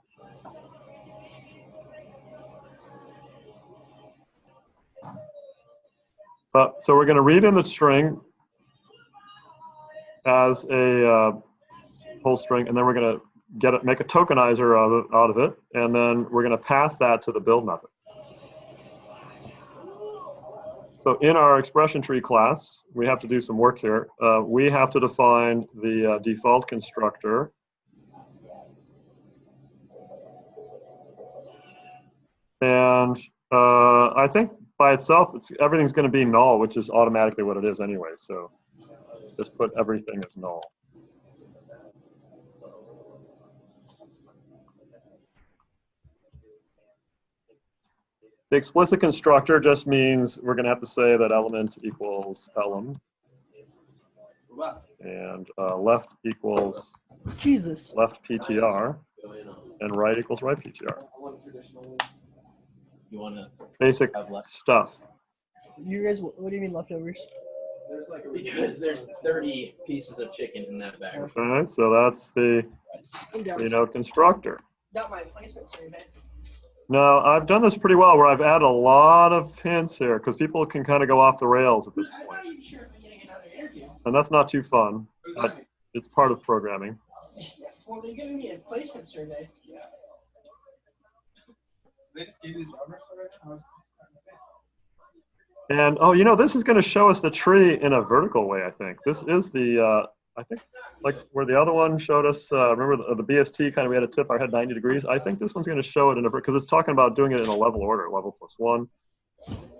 So we're going to read in the string as a whole string, and then we're going to make a tokenizer out of it, and then we're going to pass that to the build method. So in our expression tree class, we have to do some work here. We have to define the default constructor. And I think by itself, everything's going to be null, which is automatically what it is anyway. So just put everything as null. The explicit constructor just means we're going to have to say that element equals elem, and left equals Jesus. left PTR, and right equals right PTR. You want to Basic stuff. You guys, what do you mean leftovers? because there's 30 pieces of chicken in that bag. Okay, so that's the three-node constructor. Got my placement survey. Now, I've done this pretty well where I've added a lot of hints here because people can kind of go off the rails at this point. And that's not too fun, but it's part of programming. Well, they're giving me a placement survey. They just gave you the numbers already? And, oh, you know, this is going to show us the tree in a vertical way, I think. This is the, I think, like where the other one showed us, remember the BST kind of, we had to tip our head 90 degrees. I think this one's going to show it in a, because it's talking about doing it in a level order, level plus one.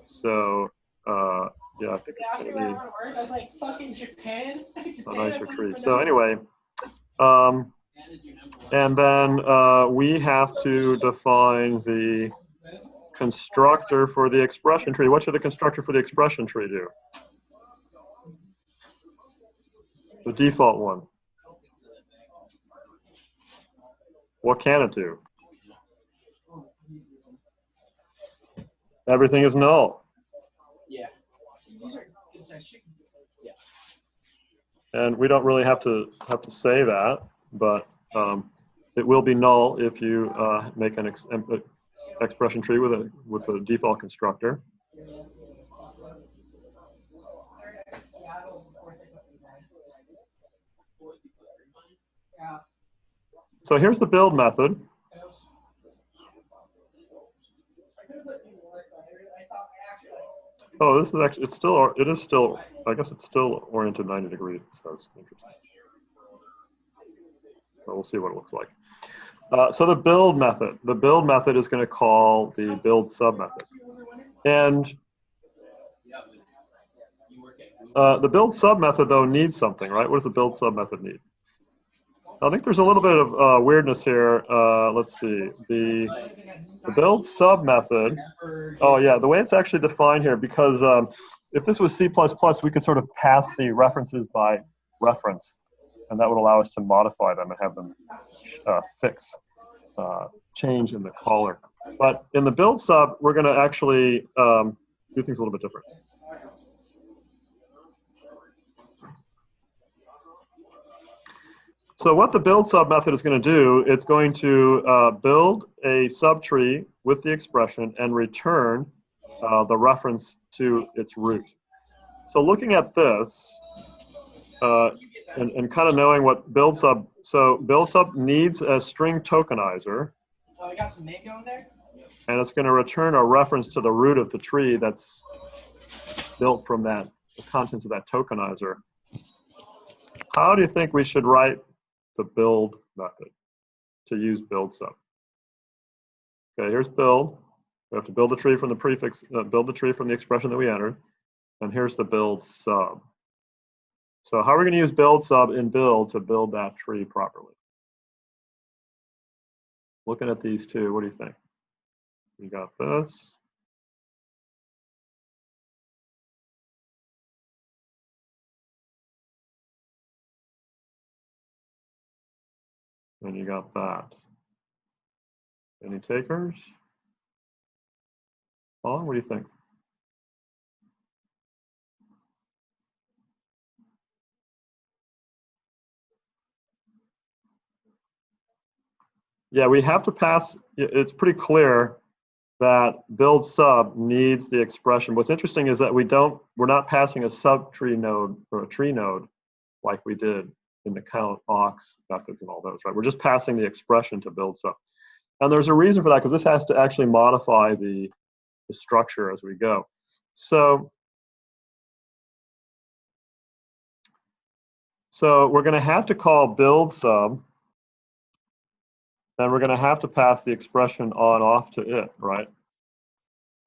So, yeah, I think it's going to be I was like, fucking Japan. a nicer tree. So anyway, and then we have to define the constructor for the expression tree. What should the constructor for the expression tree do? The default one. What can it do? Everything is null. Yeah. Yeah. And we don't really have to say that, but it will be null if you make an expression tree with a default constructor. So here's the build method. Oh, this is actually, it is still, I guess it's still oriented 90 degrees. It says. Interesting. So we'll see what it looks like. So the build method is going to call the build sub method. And the build sub method, though, needs something, right? What does the build sub method need? I think there's a little bit of weirdness here. Let's see. The build sub method, oh yeah, the way it's actually defined here, because if this was C++, we could sort of pass the references by reference, and that would allow us to modify them and have them change in the caller. But in the build sub, we're going to actually do things a little bit different. So what the build sub method is going to do, it's going to build a subtree with the expression and return the reference to its root. So looking at this and kind of knowing what build sub, so build sub needs a string tokenizer. Oh, we got some mango in there? And it's going to return a reference to the root of the tree that's built from the contents of that tokenizer. How do you think we should write the build method to use build sub? Okay, here's build. We have to build the tree from the prefix, build the tree from the expression that we entered. And here's the build sub. So how are we going to use build sub in build to build that tree properly? Looking at these two, what do you think? You got this. And you got that. Any takers? Paul, what do you think? Yeah, we have to pass, it's pretty clear that build sub needs the expression. What's interesting is that we're not passing a subtree node or a tree node like we did in the count, aux methods and all those, right? We're just passing the expression to build sub. And there's a reason for that, because this has to actually modify the structure as we go. So we're going to have to call build sub, and we're going to have to pass the expression on off to it, right?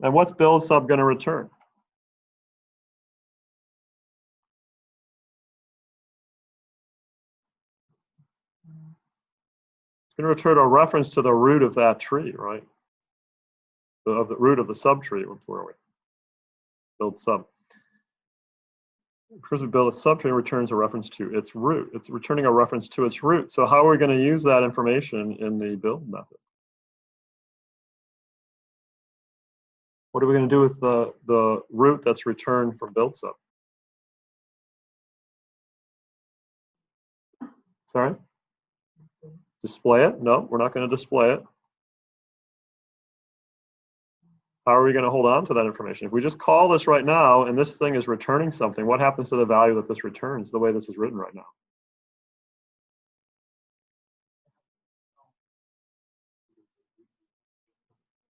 And what's build sub going to return? It's going to return a reference to the root of that tree, right? Of the root of the subtree, where are we? Build sub. Because we build a subtree, it returns a reference to its root. It's returning a reference to its root. So how are we going to use that information in the build method? What are we going to do with the root that's returned from build sub? Sorry? Display it? No, we're not going to display it. How are we going to hold on to that information? If we just call this right now and this thing is returning something, what happens to the value that this returns the way this is written right now?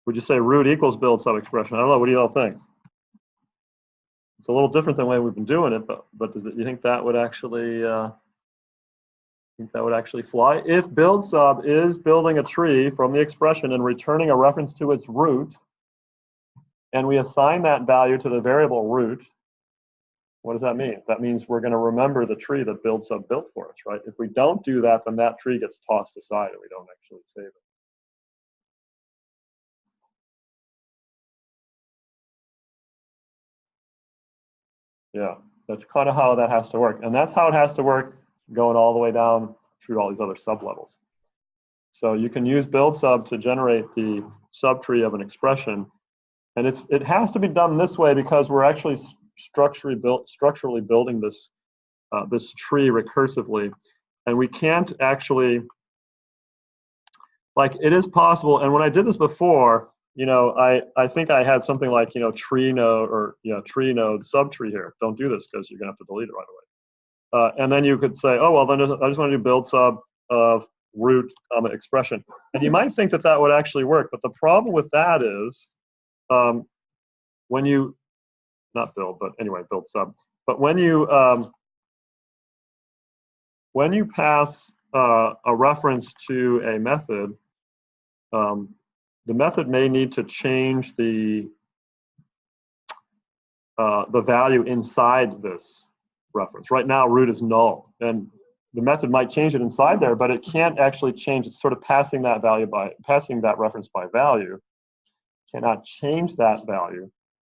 Would you say root equals build sub expression? I don't know. What do you all think? It's a little different than the way we've been doing it, but you think that would actually fly? If build sub is building a tree from the expression and returning a reference to its root, and we assign that value to the variable root, what does that mean? That means we're going to remember the tree that build sub built for us, right? If we don't do that, then that tree gets tossed aside and we don't actually save it. Yeah, that's kind of how that has to work. And that's how it has to work going all the way down through all these other sub-levels. So you can use build sub to generate the subtree of an expression. And it has to be done this way because we're actually structurally building this this tree recursively, and we can't actually, like, it is possible. And when I did this before, you know, I think I had something like, you know, tree node or, you know, tree node subtree here. Don't do this because you're gonna have to delete it right away. And then you could say, oh well, then I just want to do build sub of root, expression. And you might think that that would actually work, but the problem with that is when you, not build, but anyway, build sub. But when you pass a reference to a method, the method may need to change the value inside this reference. Right now, root is null, and the method might change it inside there, but it can't actually change. It's sort of passing that reference by value. Cannot change that value.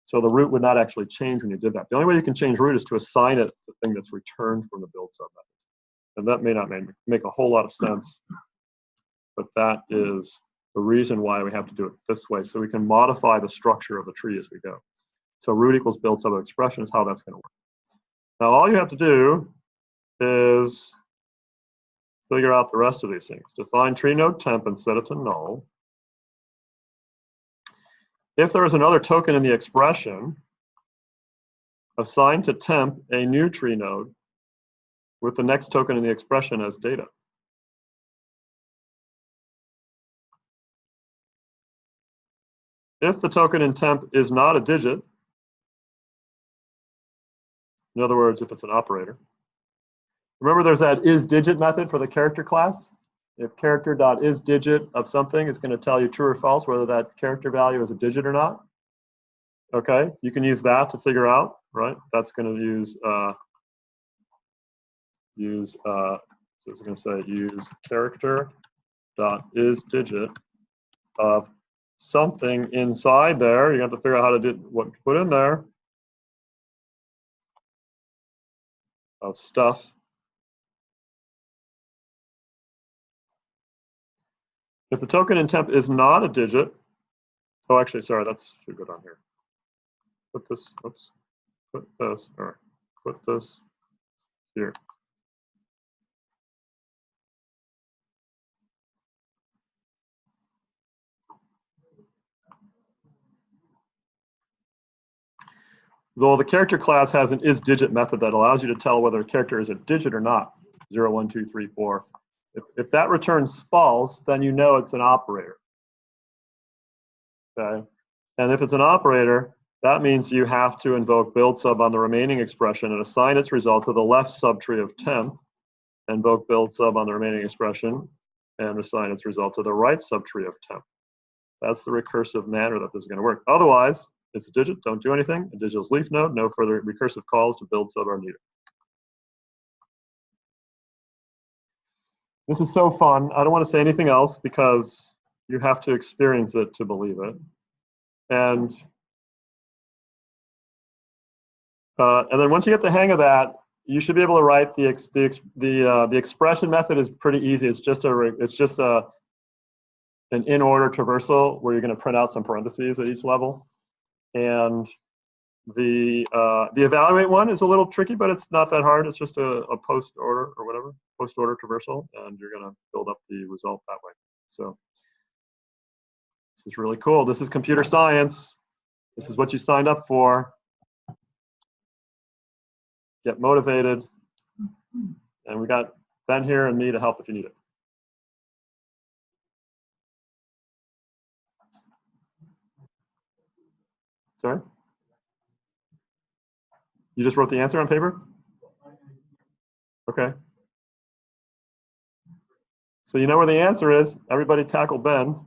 So the root would not actually change when you did that. The only way you can change root is to assign it the thing that's returned from the build sub method. And that may not make a whole lot of sense, but that is the reason why we have to do it this way, so we can modify the structure of the tree as we go. So root equals build sub expression is how that's going to work. Now all you have to do is figure out the rest of these things. Define tree node temp and set it to null. If there is another token in the expression, assign to temp a new tree node with the next token in the expression as data. If the token in temp is not a digit, in other words, if it's an operator, remember there's that isDigit method for the character class? If character.isDigit of something, it's going to tell you true or false whether that character value is a digit or not. Okay, you can use that to figure out, right? That's going to use so it's going to say use character.isDigit of something inside there. You have to figure out how to do what to put in there of stuff. If the token in temp is not a digit, oh, actually, sorry, that should go down here. Put this, oops, put this, all right, put this here. Though the character class has an isDigit method that allows you to tell whether a character is a digit or not, 0, 1, 2, 3, 4. If that returns false, then you know it's an operator. Okay, and if it's an operator, that means you have to invoke build sub on the remaining expression and assign its result to the left subtree of temp, invoke build sub on the remaining expression, and assign its result to the right subtree of temp. That's the recursive manner that this is going to work. Otherwise, it's a digit, don't do anything. A digit is leaf node, no further recursive calls to build sub are needed. This is so fun. I don't want to say anything else because you have to experience it to believe it. And then once you get the hang of that, you should be able to write the expression method is pretty easy. It's just an in order traversal where you're going to print out some parentheses at each level. And the evaluate one is a little tricky, but it's not that hard. It's just a post order or whatever, post order traversal, and you're going to build up the result that way. So this is really cool. This is computer science. This is what you signed up for. Get motivated. And we got Ben here and me to help if you need it. Sorry? You just wrote the answer on paper? Okay. So you know where the answer is. Everybody tackle Ben.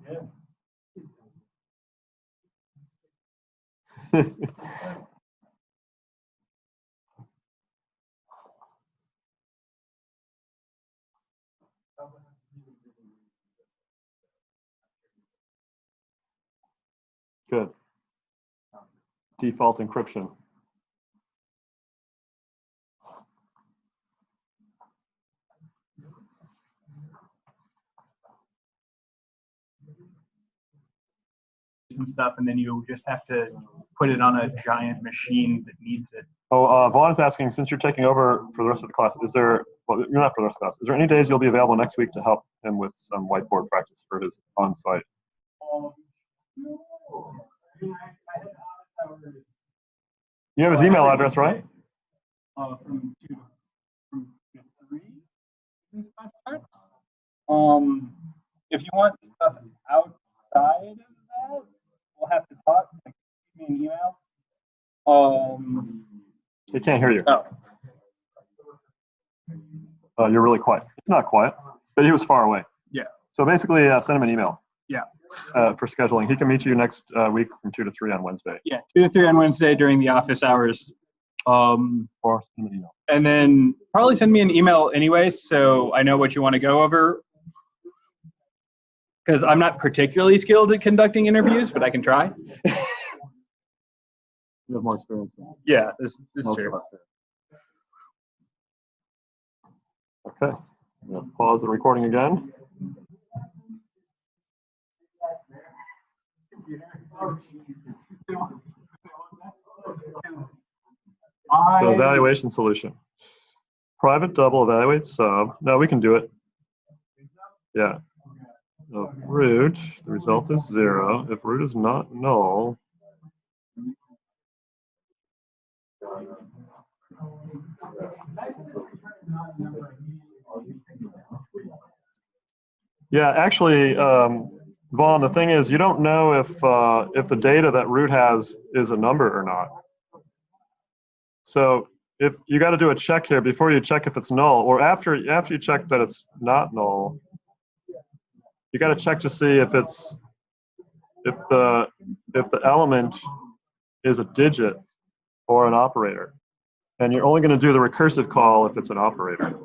Good. Default encryption. And stuff, and then you just have to put it on a giant machine that needs it. Oh, Vaughn is asking, since you're taking over for the rest of the class, is there, well, you're not for the rest of the class, is there any days you'll be available next week to help him with some whiteboard practice for his on-site? You have his email address, right? From 2 to 3. This class starts. If you want stuff outside of that, we'll have to talk. Like, shoot me an email. He can't hear you. Oh, You're really quiet. It's not quiet, but he was far away. Yeah. So basically, send him an email. Yeah. For scheduling. He can meet you next week from 2 to 3 on Wednesday. Yeah, 2 to 3 on Wednesday during the office hours. Or send him an email. And then probably send me an email anyway, so I know what you want to go over. Because I'm not particularly skilled at conducting interviews, but I can try. You have more experience than Yeah, this is most true. of us do. Okay. I'm gonna pause the recording again. The evaluation solution. Private double evaluate sub. No, we can do it. Yeah. If root, the result is 0. If root is not null, yeah, actually, Vaughn, the thing is, you don't know if the data that root has is a number or not. So if you got to do a check here before you check if it's null, or after you check that it's not null, you got to check to see if the element is a digit or an operator, and you're only going to do the recursive call if it's an operator.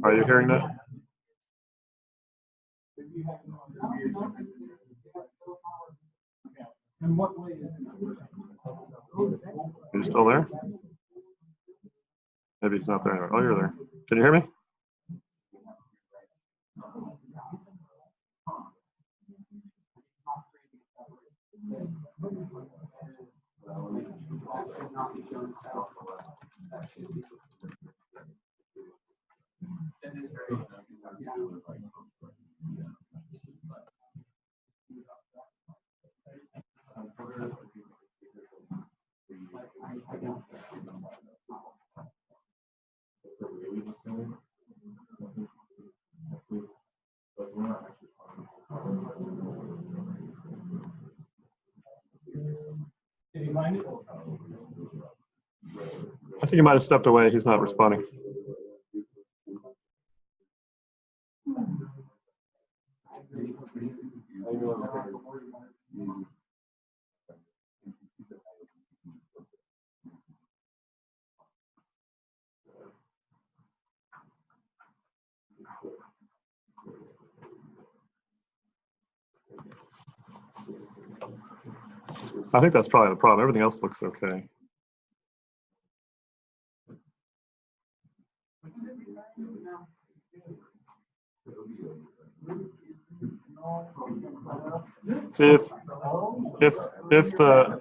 Are you hearing that? Are you still there? Maybe he's not there anymore. Oh, you're there. Can you hear me? I think he might have stepped away. He's not responding. I think that's probably the problem. Everything else looks okay. See if the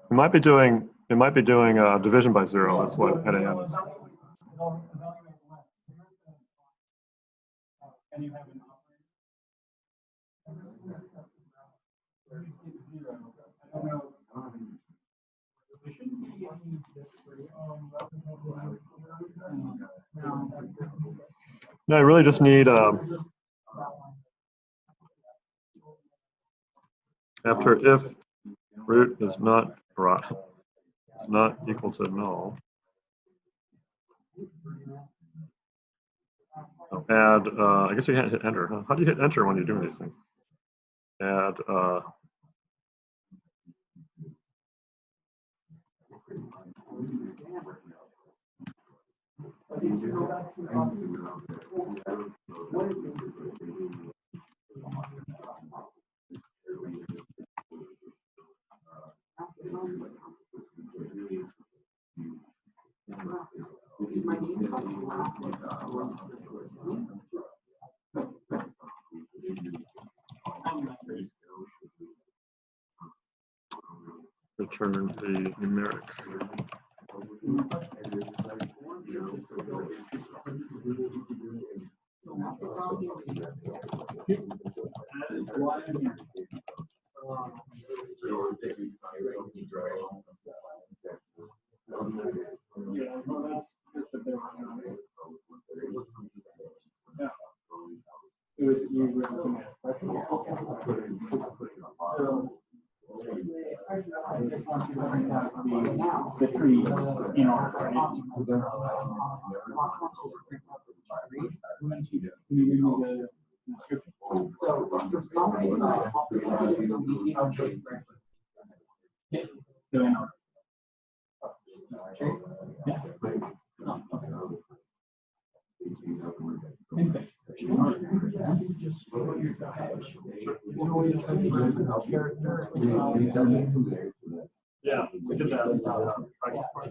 it might be doing division by 0. That's what NAM is. No, I really just need after if root is not equal to null, add I guess you can't hit enter. Huh? How do you hit enter when you're doing these things? Add return the numeric. the tree in order, right? Can you read me the description? So for some reason, I just don't need to. Yeah. So in order. Yeah. Yeah, we did that. Practice part.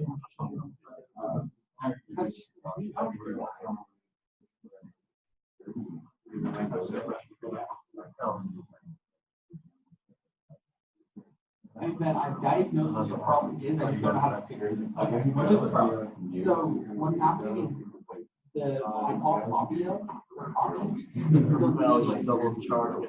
And then I've diagnosed what the problem is, I just don't know how to fix it. Okay, what is the problem? So what's happening is I call it coffee or coffee. That was like double charge.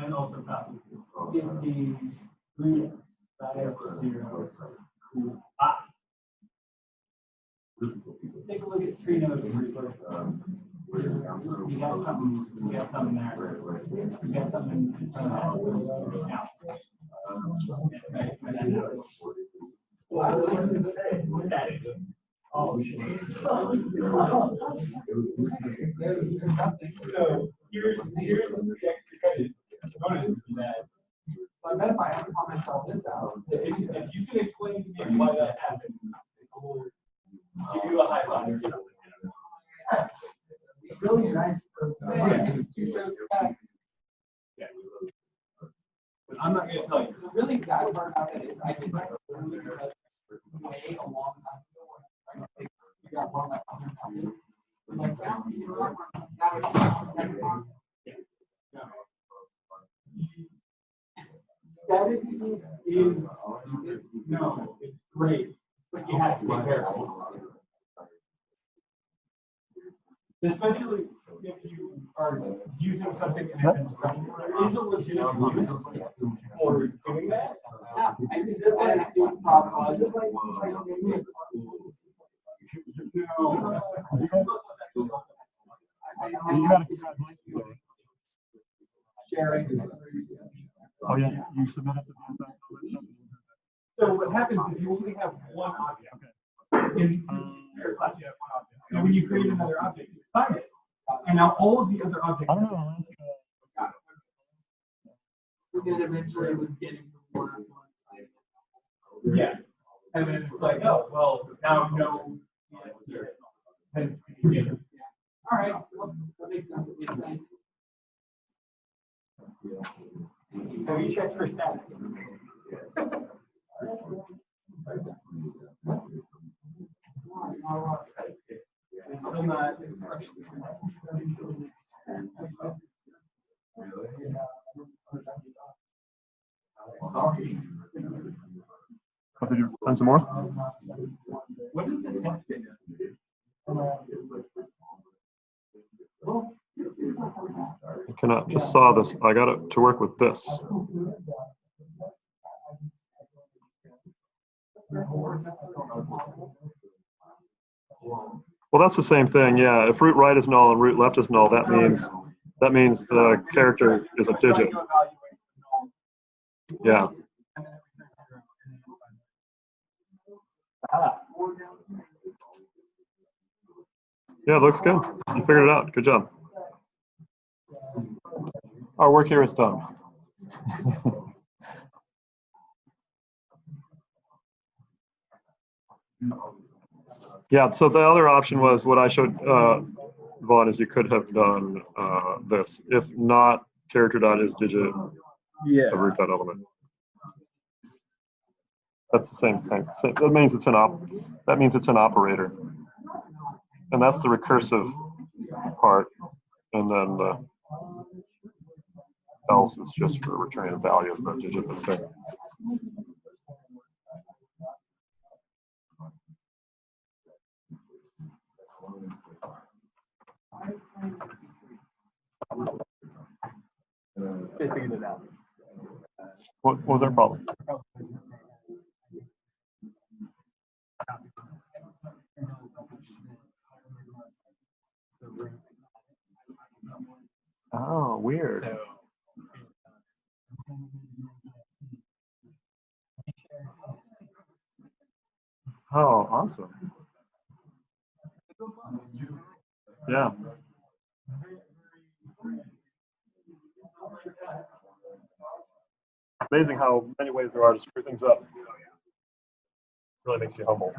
And also copy. If the root 5 0 take a look at tree nodes. You got something. You got something there. You got something in front of that. Now. So here's the extra credit bonus that I bet if I have to comment all this out. if you can explain to me why that happened, we'll give you a high five. Really nice. Two shows past. But I'm not gonna tell you. The really sad part about it is I did my way a long time ago when I tried to figure out one of my other topics. It was like, well, you know, Static is no, it's great, but you have to be careful. Especially if you are using something and there is a legitimate use for doing that. yeah, I see what the problem was. No. Sharing. Oh yeah, you submitted to the test. So what happens if you only have one object? In your class, you have one object. So when you create another object, you assign it. And now all of the other objects. I don't know. And then eventually it was getting to the last one. Yeah. And then it's like, oh, well, now no. All right, well, that makes sense. Have you checked for static? It's still not. Sorry. What did you send some more? What is the test data? I cannot, just saw this. I got it to work with this. Well, that's the same thing, yeah. If root right is null and root left is null, that means the character is a digit. Yeah. Yeah, it looks good. You figured it out. Good job. Our work here is done. Yeah, so the other option was what I showed Vaughn is you could have done this. If not character dot is digit of root dot element. That's the same thing. That means it's an operator. And that's the recursive part. And then the else is just for returning a value of the digit that's there. They figured it out. What was our problem? Oh, weird. So, Oh, awesome. Yeah. Amazing how many ways there are to screw things up. Really makes you humble.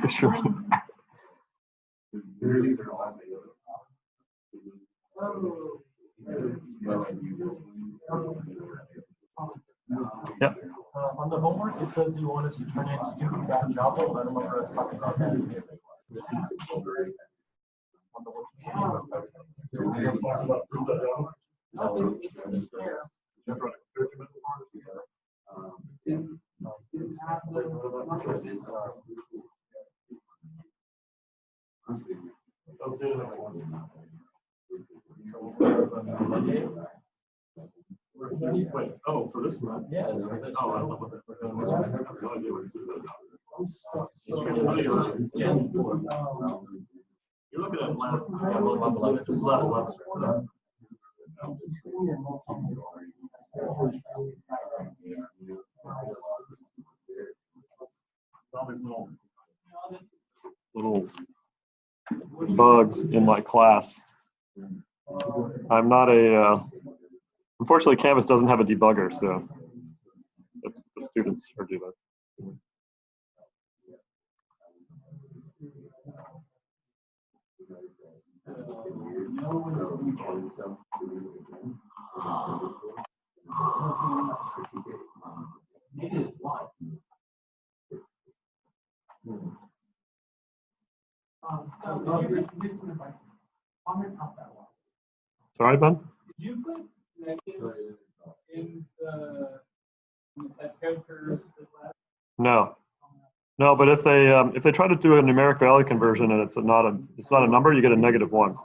Sure. Yep. On the homework, it says you want us to turn in student back Java. I don't remember us talking about that. Wait, oh, for this one? Yeah. Oh, I don't know what that's like. I have no idea what to do with that. You're looking at left, just left. All these little bugs in my class. I'm not a, unfortunately Canvas doesn't have a debugger, so that's the students are doing that. Sorry, Ben? Did you put negatives in the test code for this lab? No. No, but if they try to do a numeric value conversion and it's not a number, you get a -1.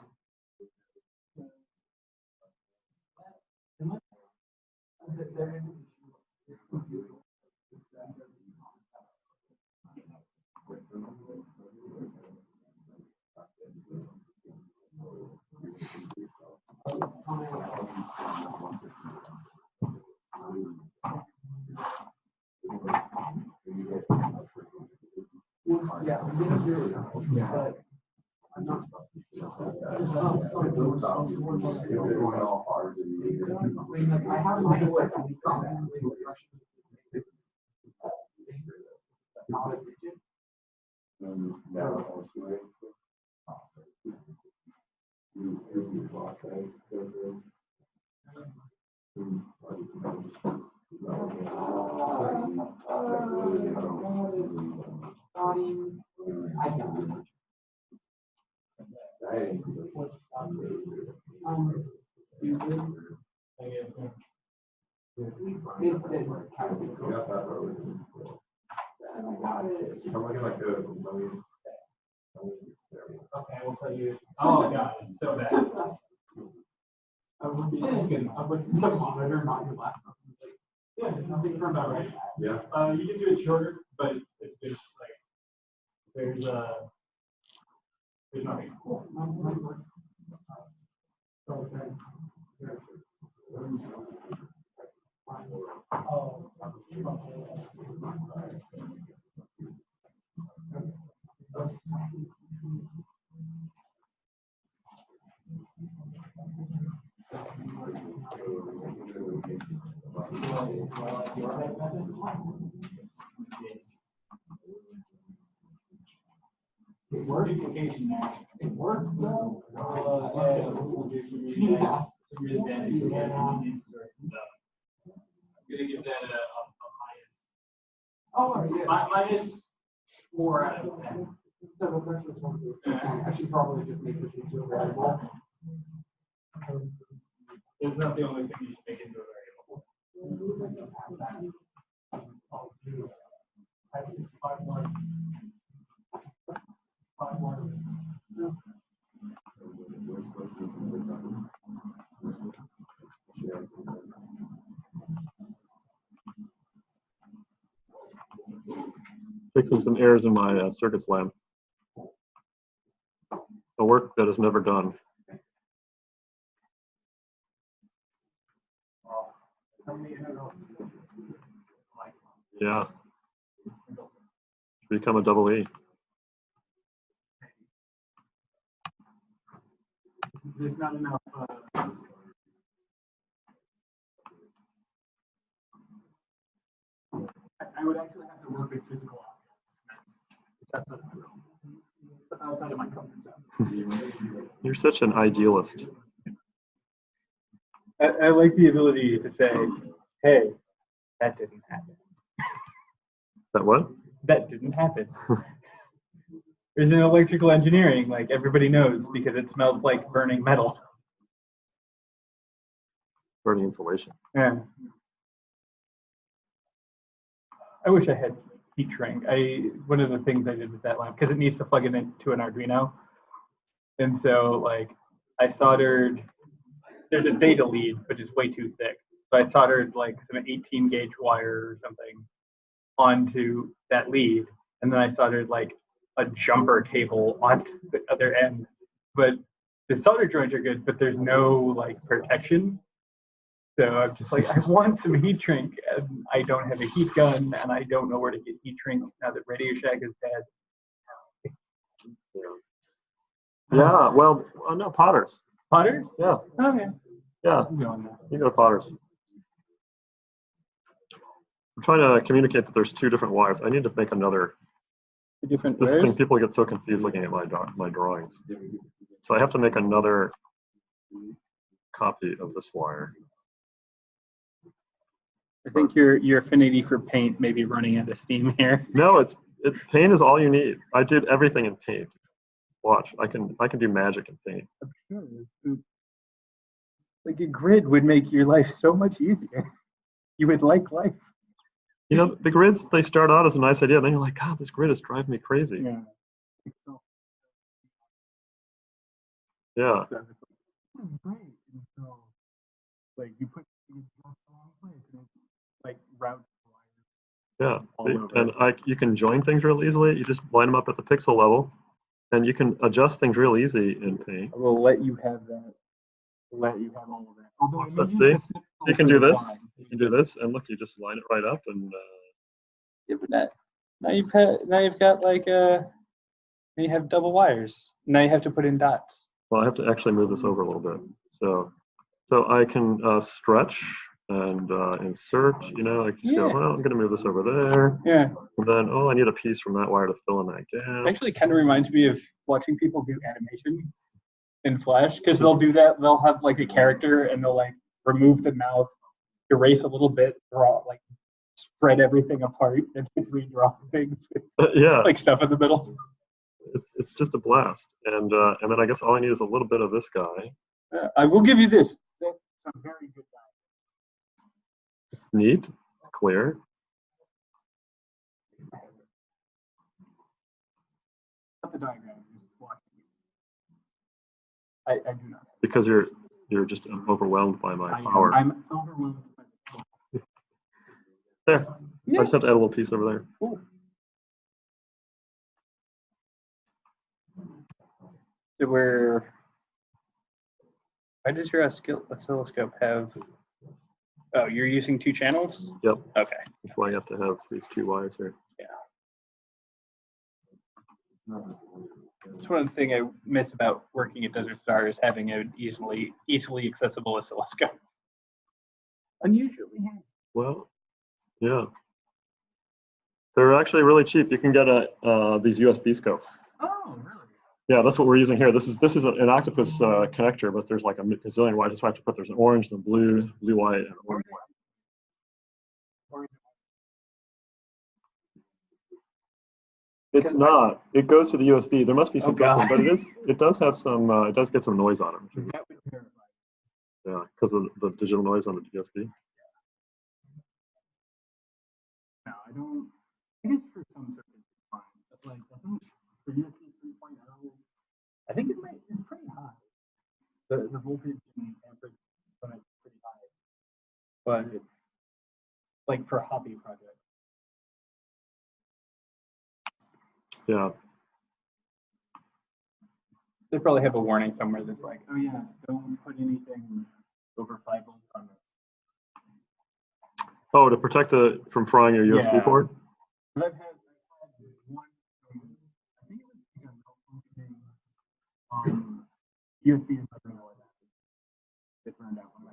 Yeah, I'm gonna do it, but I'm not. I have my way. Okay, I will tell you. Oh god, it's so bad. I would be thinking, I would the monitor, not your laptop. Yeah, it's nothing from about right. Yeah. You can do it shorter, but it's just like there's nothing. It works. Duplication there. It works though. Yeah. I'm gonna give that a Oh, yeah. minus 4 out of 10. No, that's actually something. I should probably just make this into a variable. It's not the only thing you should make into a variable. I think it's 5-1. 5-1. Fixing some errors in my circuits lab. The work that is never done. Yeah. Become a double E. There's not enough. I would actually have to work with physical objects. That's outside of my comfort zone. You're such an idealist. I like the ability to say, hey, that didn't happen. That what? That didn't happen. There's an electrical engineering, like everybody knows, because it smells like burning metal. Burning insulation. Yeah. I wish I had heat shrink. One of the things I did with that lamp, because it needs to plug it into an Arduino. And so like I soldered, there's a data lead, but it's way too thick. So I soldered like some 18 gauge wire or something onto that lead. And then I soldered like a jumper cable onto the other end. But the solder joints are good, but there's no like protection. So I'm just like, I want some heat shrink, and I don't have a heat gun, and I don't know where to get heat shrink now that Radio Shack is dead. Yeah, well, no, Potter's. Potter's? Yeah. Okay. Yeah, I'm going there. you go to Potter's. I'm trying to communicate that there's two different wires. I need to make another. Different This wares? thing, people get so confused looking at my drawings. So I have to make another copy of this wire. I think your affinity for paint may be running out of steam here. No, paint is all you need. I did everything in paint. Watch, I can do magic in paint. I'm sure. Like a grid would make your life so much easier. You would like life. You know, the grids, they start out as a nice idea, then you're like, God, this grid is driving me crazy. Yeah. Yeah. This is great. And so, like you put things in the wrong place, and it's like route Yeah, and you can join things real easily. You just line them up at the pixel level, and you can adjust things real easy in paint. I will let you have that. Let you have all of that. Although Let's see. So you can do this. You can do this, and look, you just line it right up, and Yeah, but now you've got like now you have double wires. Now you have to put in dots. well, I have to actually move this over a little bit. So I can stretch and insert. You know, like just go. Well, I'm going to move this over there. Yeah. And then, I need a piece from that wire to fill in that gap. It actually kind of reminds me of watching people do animation in Flash, because they'll do that. They'll have like a character and they'll like remove the mouth, erase a little bit, draw like spread everything apart, and redraw things with Yeah. like stuff in the middle. It's just a blast. And then I guess all I need is a little bit of this guy. I will give you this. That's a very good guy. It's neat. It's clear. Not the diagram. Just watching it. I do not. Because you're just overwhelmed by my power. I'm overwhelmed by the power. There. Yeah. I just have to add a little piece over there. Cool. So why does your oscilloscope have? Oh, you're using 2 channels? Yep. Okay. That's why you have to have these 2 wires here. It's one of the things I miss about working at Desert Star is having an easily accessible oscilloscope. Unusually handy. Well, yeah. They're actually really cheap. You can get these USB scopes. Oh, really? Yeah, that's what we're using here. This is an octopus connector, but there's like a gazillion wires. That's why I have to put there's an orange, and blue, white, and orange. It's not. It goes to the USB. There must be some filtering, but it does have some. It does get some noise on it. That would terrify. Yeah, because of the digital noise on the USB. No, I don't. I guess for some circuits it's fine, but like I think for USB 3.0, I think it's pretty high. The voltage and amperage on it's pretty high, but like for hobby projects. Yeah. They probably have a warning somewhere that's like, oh yeah, don't put anything over 5 volts on this. Oh, to protect it from frying your USB Yeah. port? But I've had one, I think it was like a USB and it burned out on my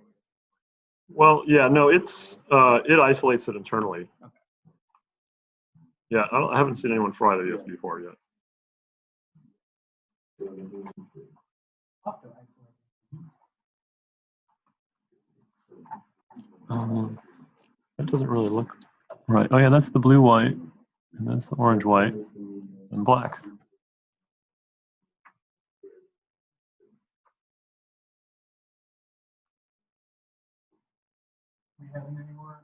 Well, yeah, no, it's it isolates it internally. Okay. Yeah, I haven't seen anyone fry the USB port yet. That doesn't really look right. Oh yeah, that's the blue white, and that's the orange white, and black. We have any more?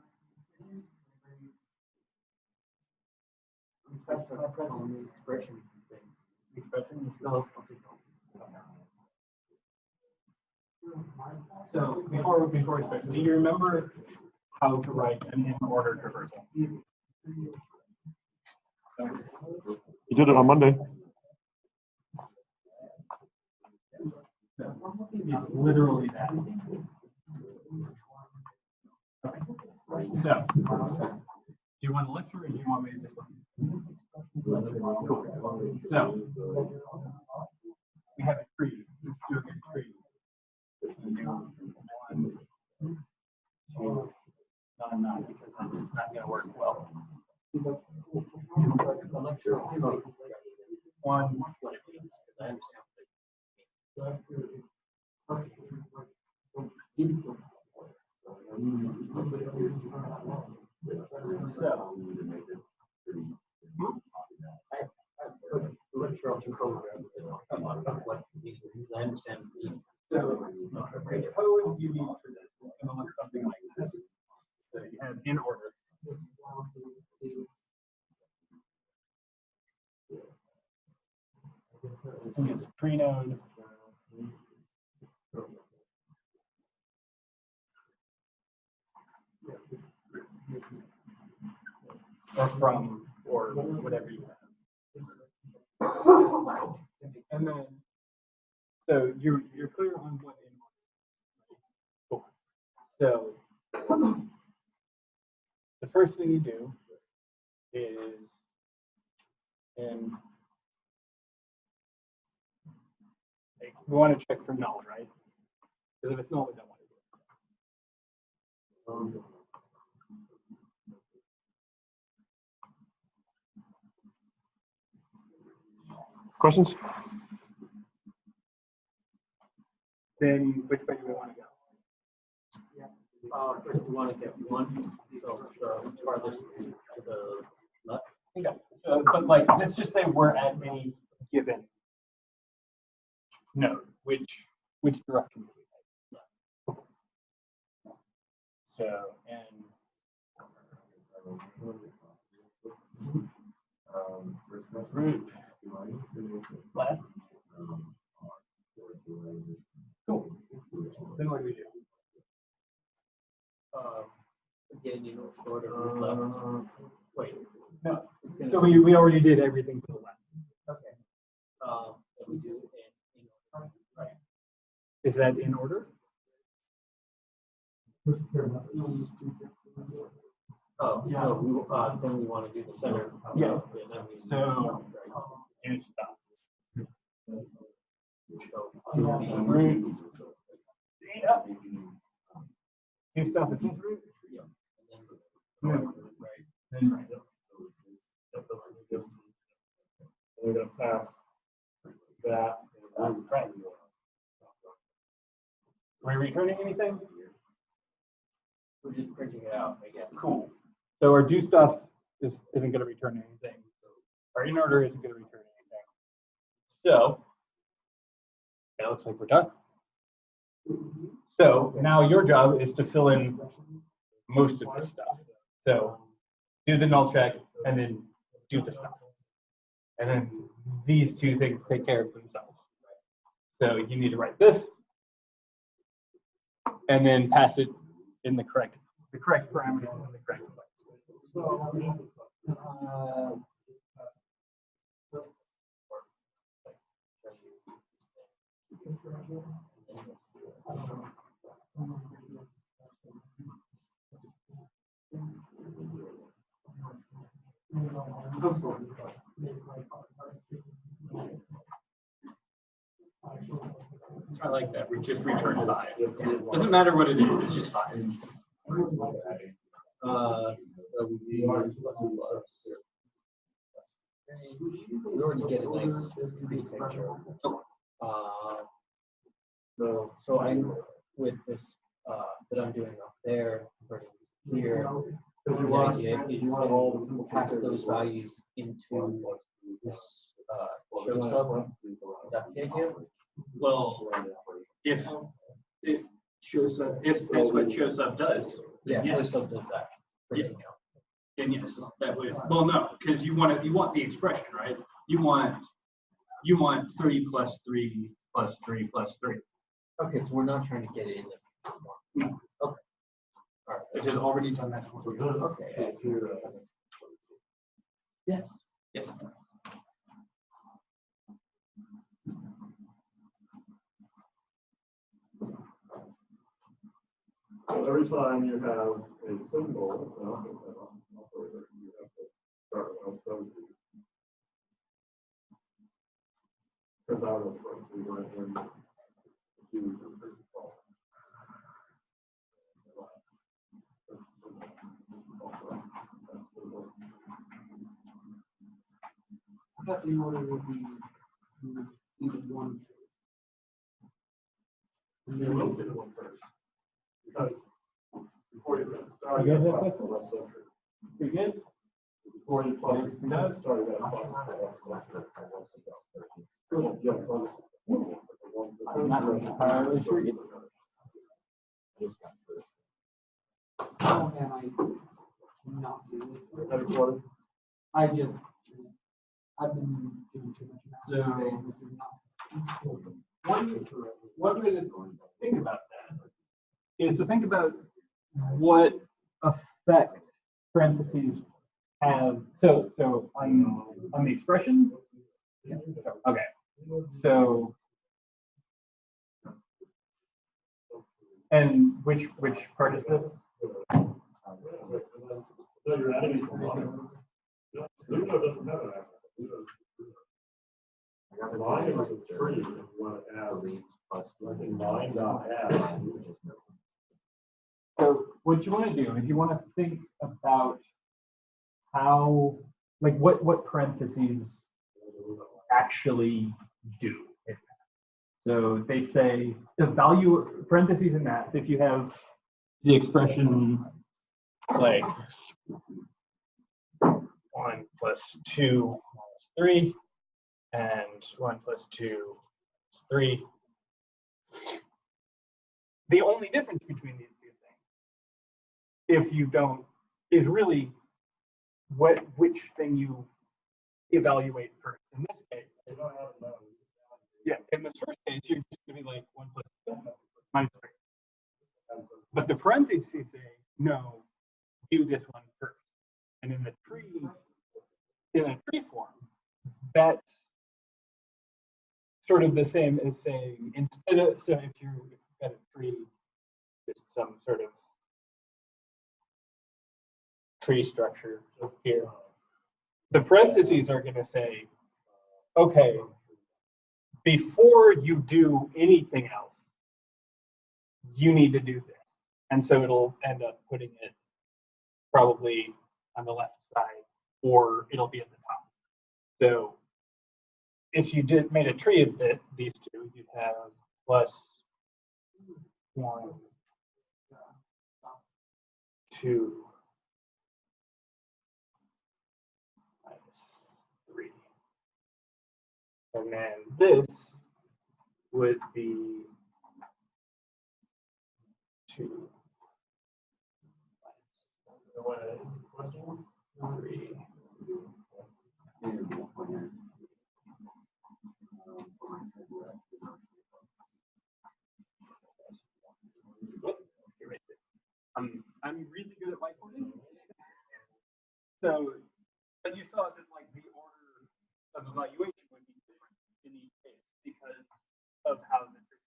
Expression. So before we start, do you remember how to write an in-order traversal? You did it on Monday. It's literally that. Okay. So, do you want a lecture or do you want me to just? Cool. So, we have a tree. Let's do a tree. 1, 2, not because that's not going to work well. 1. So, the code you need for this is going to look something like this. So you have in order. Use tree node. Or from, or whatever you have. And then, so you're clear on what in order. Cool. So the first thing you do is we want to check for null, right? Because if it's null, we don't want to do it. Questions? Then which way do we want to go? First, we want to get 1, so the farthest to the left. Okay. But like, let's just say we're at any given node. Which direction do we take? So, and root left. Cool. Then what do we do? Again, you know, short or left. Wait. No. So we already did everything to the left. Okay. We do in order. Right. Is that in order? Oh, yeah. No, then we want to do the center. Yeah. So, Do stuff. root. Yeah. Do stuff at this root. Yeah. Right. Then right. We're going to pass that. Right. Are we returning anything? We're just printing it out, I guess. Cool. So our do stuff isn't going to return anything. Our in order isn't going to return anything. So it looks like we're done. So now your job is to fill in most of this stuff. So do the null check and then do the stuff. And then these two things take care of themselves. So you need to write this and then pass it in the correct parameter in the correct place. I like that. We just return 5. Doesn't matter what it is. It's just 5. So we already get a nice picture. So I'm with this that I'm doing up there, converting here. The idea is to pass those values into this show sub. Is that the idea? Well, if it shows up, if that's what shows up does, Yeah, then show yes. sub does that. Yeah. Then yes, that would. Well, no, because you want the expression, right? You want 3 plus 3 plus 3 plus 3. Okay, so we're not trying to get it in. No. Okay. All right. It has already done that for you. Okay. Yes. Yes. So every time you have a symbol, you have to start with those. Because out of parentheses, right, and use the principal. I thought in order would be you would see the 1 first. And You then will see the one first. Because before you start, You you guys have have the left center. Pretty good. Before you plus, you started at plus the left center. Yeah, plus. I'm not entirely sure either. how can I not do this? Have you recorded? I've been doing too much now today, and this is not. One way to think about that is to think about what effect parentheses have. So on the expression. Yeah, okay. So and which part is this? No, you're adding it. Ludo doesn't have an acronym. Line is a tree, if you want to add. I think line dot add. So what you want to do is you want to think about how, like what parentheses actually do. So they say the value parentheses in math, if you have the expression like 1 plus 2 minus 3 and 1 plus 2 is 3. The only difference between these two things, if you don't, is really which thing you evaluate first. In this case, yeah, in this first case, you're just going to be like 1 plus 2 minus 3. But the parentheses say, no, do this one first. And in a tree form, that's sort of the same as saying, instead of, so if you've got a tree, just some sort of tree structure here, the parentheses are going to say, okay, before you do anything else, you need to do this. And so it'll end up putting it probably on the left side, or it'll be at the top. So if you made a tree of these two, you'd have plus 1, 2, minus 3. And then this would be 2, 3. I'm really good at whiteboarding. So, but you saw that like the order of evaluation would be different in each case because of how the tree.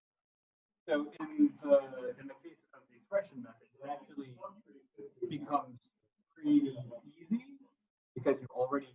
So in the case of the expression method, it actually becomes pretty easy because you've already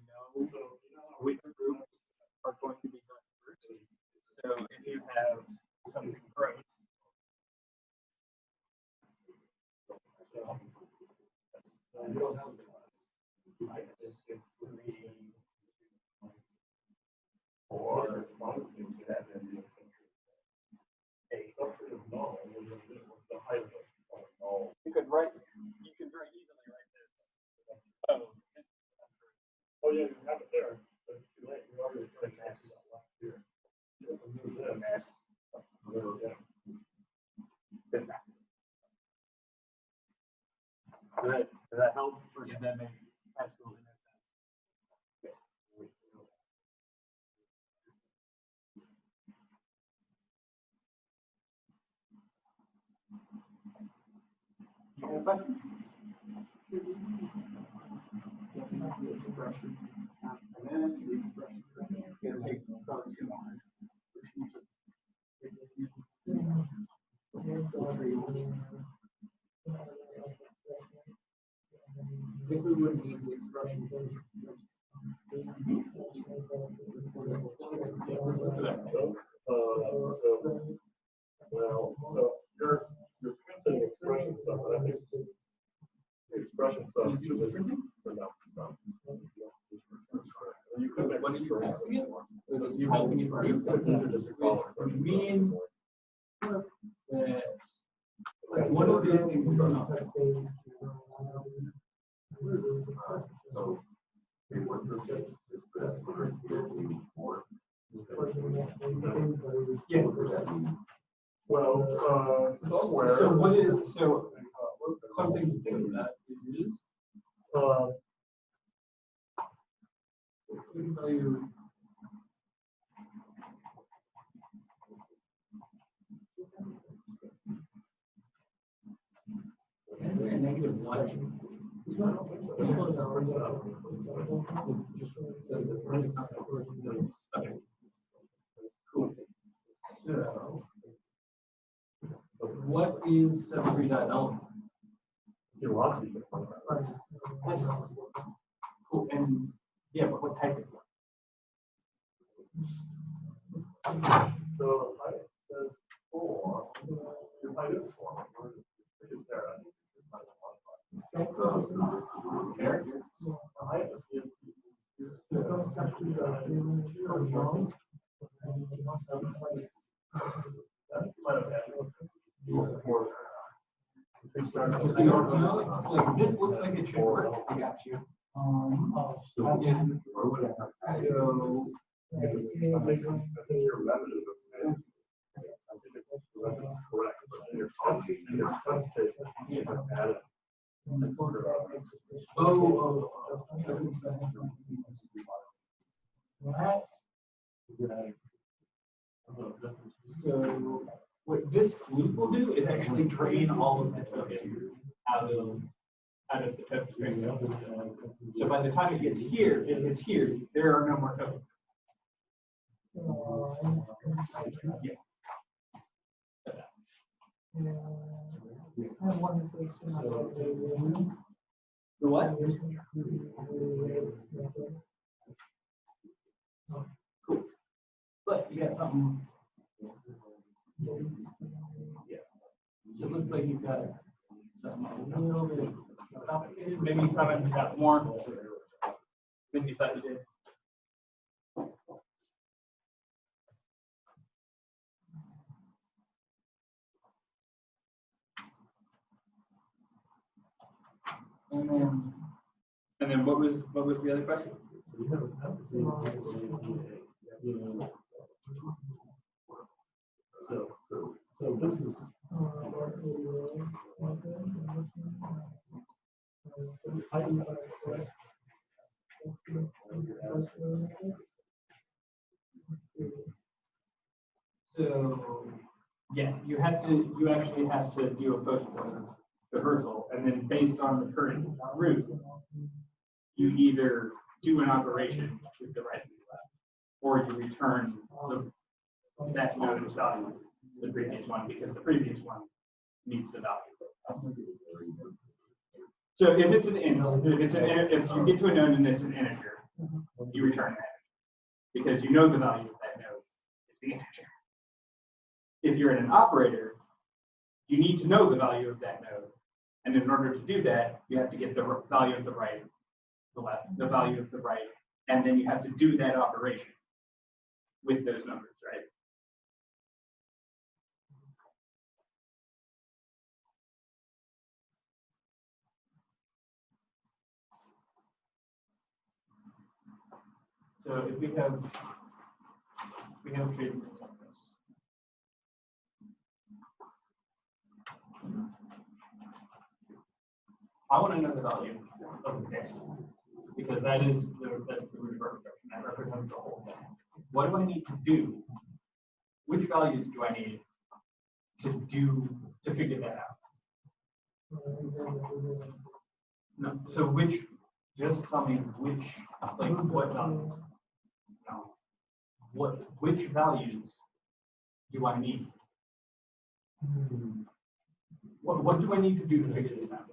You could write. You could very easily write this. Oh. Oh yeah, you have it there. But it's too late. You already put a mess last year. A mess. Good. Does that help? Or did that make absolutely no sense? You have a question? If we wouldn't need the expression. So you're translating expression stuff, but I think the expression stuff should just for now. You could make What are you asking it? You could just call it. You mean that, like, one of these things is not. So, what percentage is this for before? Yeah. Well, somewhere. So what is, so something to think about is, value. Negative one. Okay. Cool. So, what is 73.L? You want to. Cool. And yeah, but what type is it? So the height says 4. Your height is 4. Which is there. Like this looks like it should work. I got you. So I think your method is okay. I think it's correct, but in your test case, you have added. So what this loop will do is actually drain all of the tokens out of the token string. So by the time it gets here, there are no more tokens. Yeah. The what? Cool. But you got something. Yeah. So it looks like you've got something a little bit complicated. Maybe you haven't got more than you thought you did. And then what was the other question? So this is. So yes, you actually have to do a post reversal, and then based on the current route, you either do an operation with the right or you return that node's value, the previous one, because the previous one needs the value. So if it's an int, if you get to a node and it's an integer, you return that because you know the value of that node is the integer. If you're in an operator, you need to know the value of that node And in order to do that, you have to get the value of the right, the left, the value of the right, and then you have to do that operation with those numbers, right? So if we have treatments like this. I want to know the value of this because that's the root of our expression. That represents the whole thing. What do I need to do? Which values do I need to figure that out? No. So just tell me which, like what values? No. Which values do I need? What do I need to do to figure this out?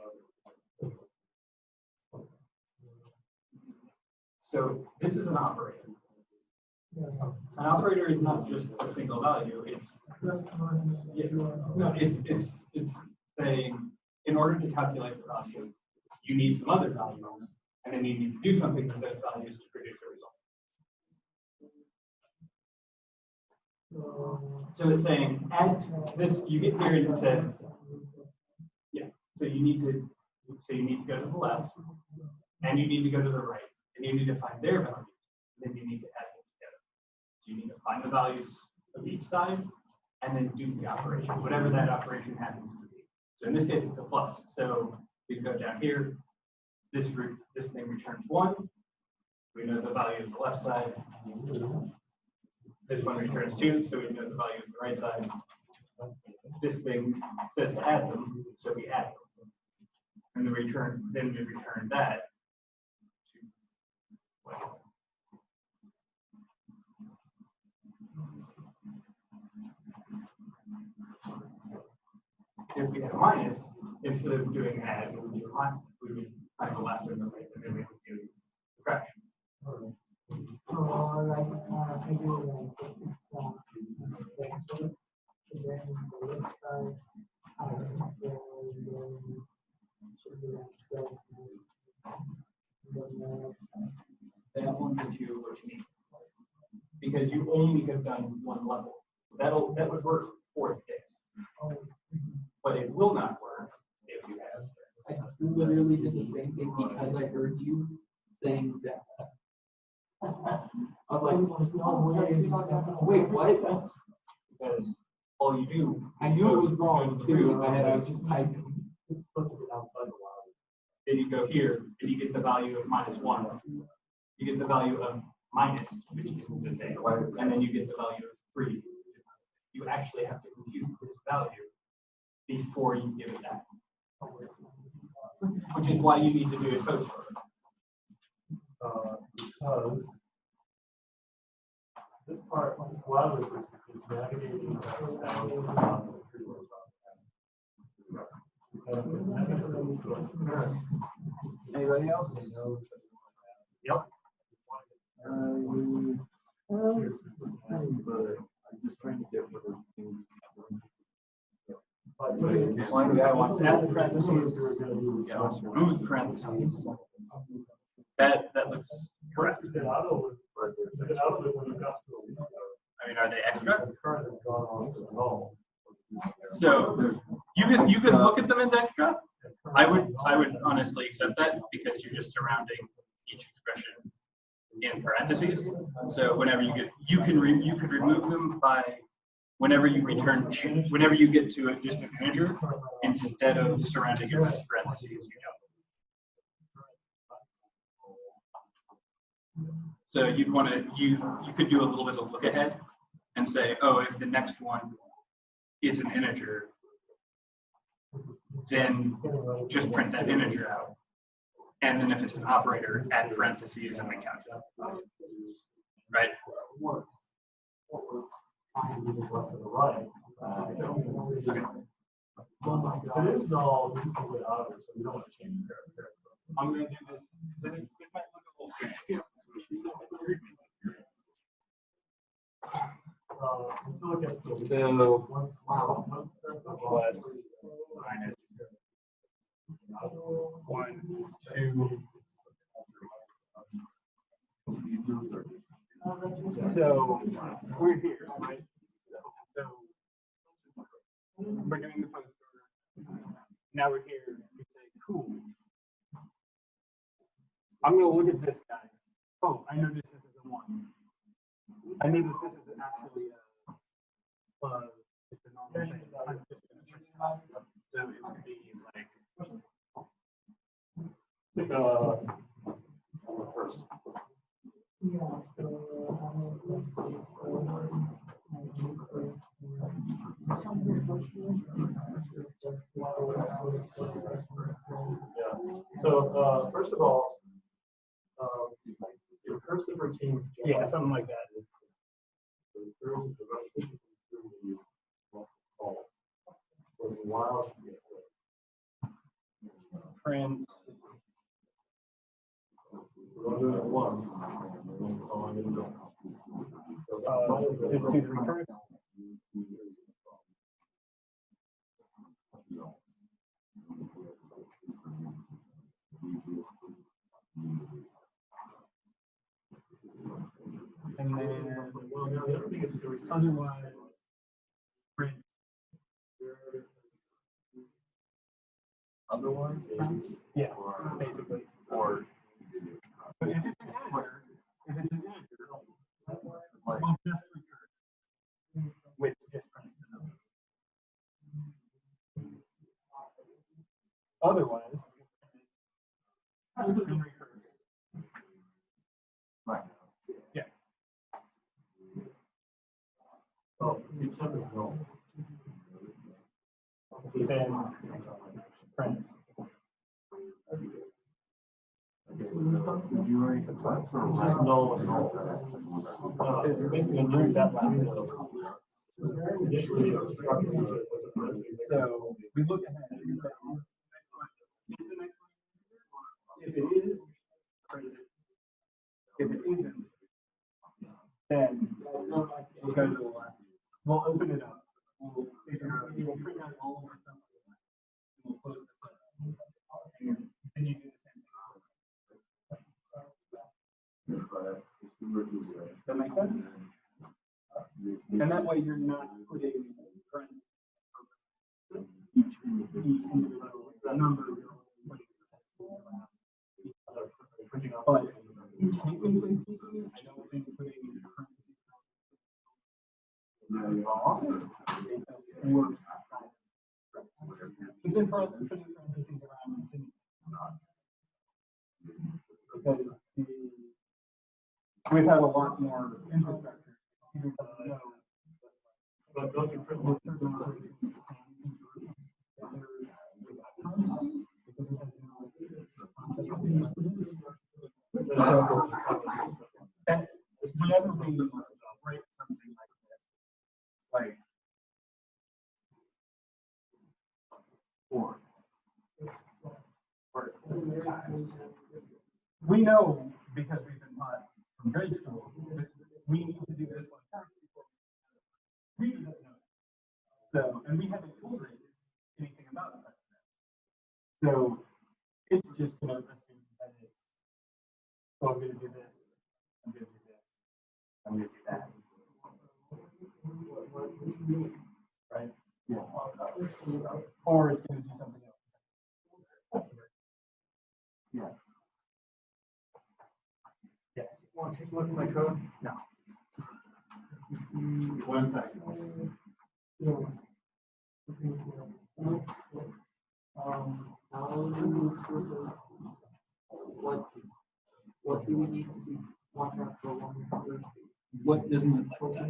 So this is an operator. An operator is not just a single value. It's saying in order to calculate the value, you need some other values, and then you need to do something with those values to produce a result. So it's saying add this. You get here and it says, yeah. So you need to go to the left, and you need to go to the right, and you need to find their values. And then you need to add them together. So you need to find the values of each side, and then do the operation, whatever that operation happens to be. So in this case, it's a plus. So we can go down here. This thing returns 1. We know the value of the left side. This one returns 2, so we know the value of the right side. This thing says to add them, so we add them. And then we return that to if we had a minus, instead of doing add, we would do a minus. We would find the left and the right, and then we would do subtraction. That won't get you what you need because you only have done one level. That would work for this, but it will not work if you have. I literally did the same thing because I heard you saying that. I was like, wait, what? Because all you do. I knew it was wrong too. In my head, I was just typing. Then you go here and you get the value of -1. You get the value of minus, which isn't the same, and then you get the value of 3. You actually have to compute this value before you give it that, which is why you need to do a code sort. Because this part, a lot of this is navigating down to the bottom of the tree. Anybody else? Yep. But I'm just trying to get rid of things. One guy wants to add the parentheses, remove the parentheses. That looks correct. Get out of it. Get out of it when you got to it. I mean, are they extra? The current has gone on to null. So you can look at them as extra. I would honestly accept that because you're just surrounding each expression in parentheses. So whenever you could remove them by whenever you get to just an integer instead of surrounding it with parentheses. So you'd want to you could do a little bit of look ahead and say, oh, if the next one is an integer, then just print that integer out. And then if it's an operator, add parentheses and then count it up. Right? Works. Left to the right. It is null, we can take it out of it, so we don't want to change the character. I'm going to do this. This might look a little strange. Until it gets to So, once minus So we're here, right? So we're doing the post order. Now we're here. We say, cool. I'm going to look at this guy. Oh, I noticed this is a 1. I know that this is actually just a normal thing. I'm just going to check it out. So it would be like. First. Yeah. So first of all, recursive routines. Yeah, something like that. Print. We'll do it once. Just do the recursive. And then, well, no, the other thing is to otherwise, print. Otherwise, Yeah, basically. or But if it's an integer, we'll just recurse, which just prints the number. Otherwise, we can recurse. right. Yeah. Oh, see, check is null. Then print. Did you write the class or null and null? Remove that last. Initially, it was structured. So we look ahead. Is the next one? If it is, print it. If it isn't, then we'll go to the last. We'll open it up. We'll figure out. We'll print out all of our stuff. And we'll close the and continue to do the same thing. That make sense? And that way you're not putting print each individual number you're putting. But technically speaking, I don't think putting works. But then for putting parentheses around infinity. Because we've had a lot more infrastructure. Peter doesn't know. But don't you print With certain operations and whenever we write something like this, like we know because we've been taught from grade school that we need to do this one first before we doesn't know. So, and we haven't told it anything about such things. So it's just going to assume that it's, oh, I'm going to do this, I'm going to do this, I'm going to do that. Right? Yeah. Or it's going to do something else. Yeah. Yes. Want to take a look at my code? No. 1 second. What do we need to watch out for one? What doesn't it like that?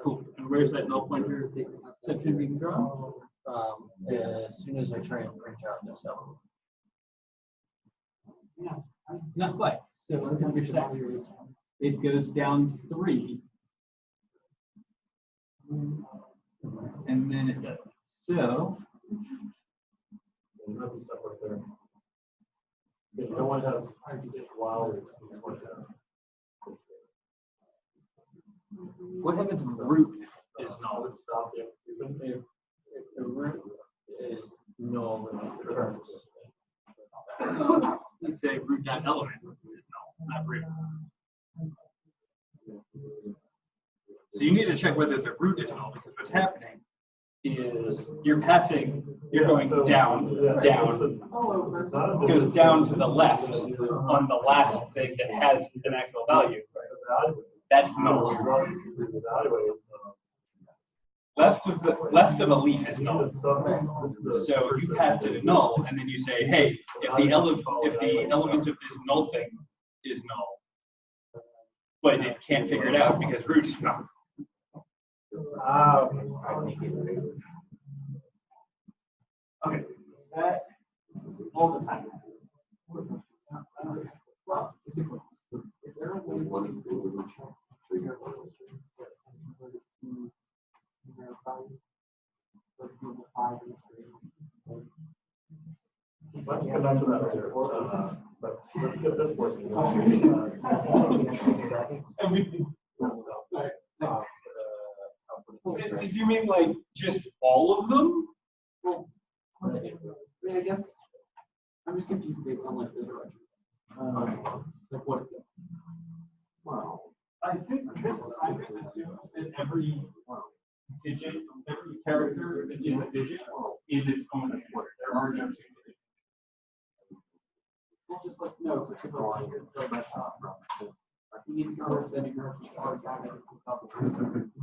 Cool. And where's that null pointer section being drawn? As soon as I try and print out this out. Not quite. So look at your stack. It goes down 3. And then it does. So Another stuff right there. you don't want to have wild. What happens if the root is null? If the root is null, then it returns. You say root.element is null, not root. So you need to check whether the root is null, because what's happening is you're going down, it goes down to the left on the last thing that has an actual value. That's null. Left of a leaf is null. So you passed it a null, and then you say, hey, if the element of this null thing is null, but it can't figure it out because root is null. Okay, that all the time. Is there a way to trigger Let's get back to that later. But let's get this working. Did you mean like just all of them? Well, I mean, I guess I'm just confused based on like the direction. Like what is it? Wow. I think assume that every digit, every character that is a digit is its own digit. There are no two digits. Well, just like no, because like it's like my shot from. You need to go then you go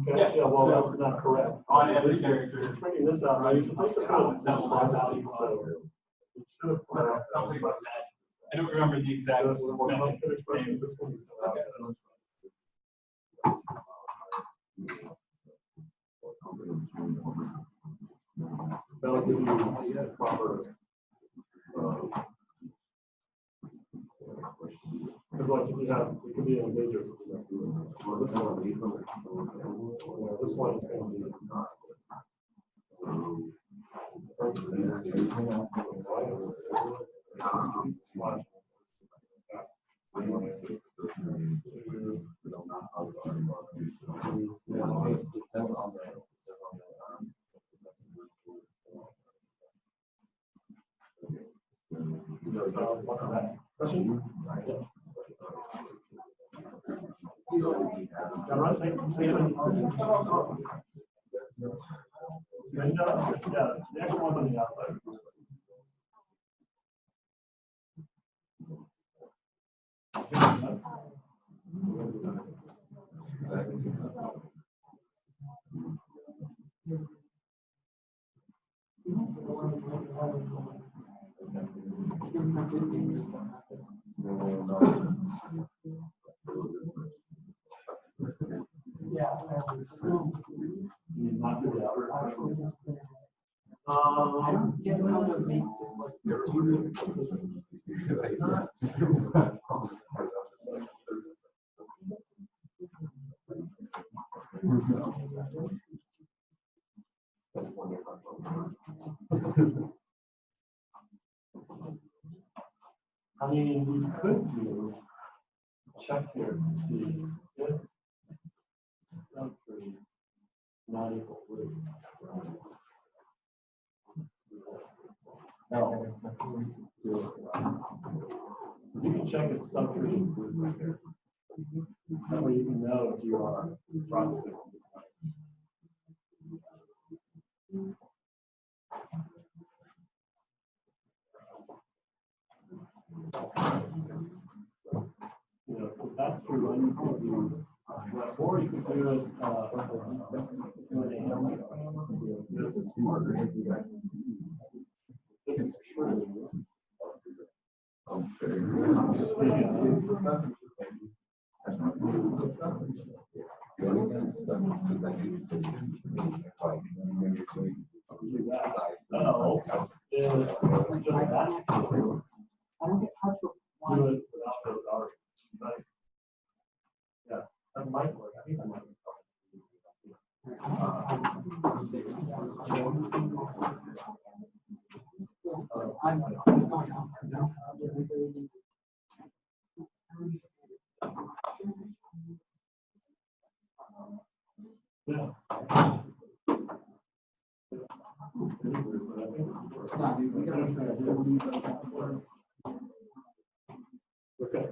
Yeah, well, that's not correct. On every character. Printing this out, now you're supposed to put that log value, so. You should have put out Something like that. I don't remember the exact This is the more method. complicated expression. This one is, that'll give you proper. Because like if you have, it could be in major. Well, this one is going to be. Question? Yeah, the actual one's on the outside. I don't get how to make this I mean, we could do check here to see if sub-3 not equal root. No. You can check if sub-3 is root right here. That way you can know if you are processing. You know, if that's true, then you could do, or you could do it, this is harder. This is true. I don't get how to apply it. Yeah, that might work. I think that might work. I'm going out now. Okay.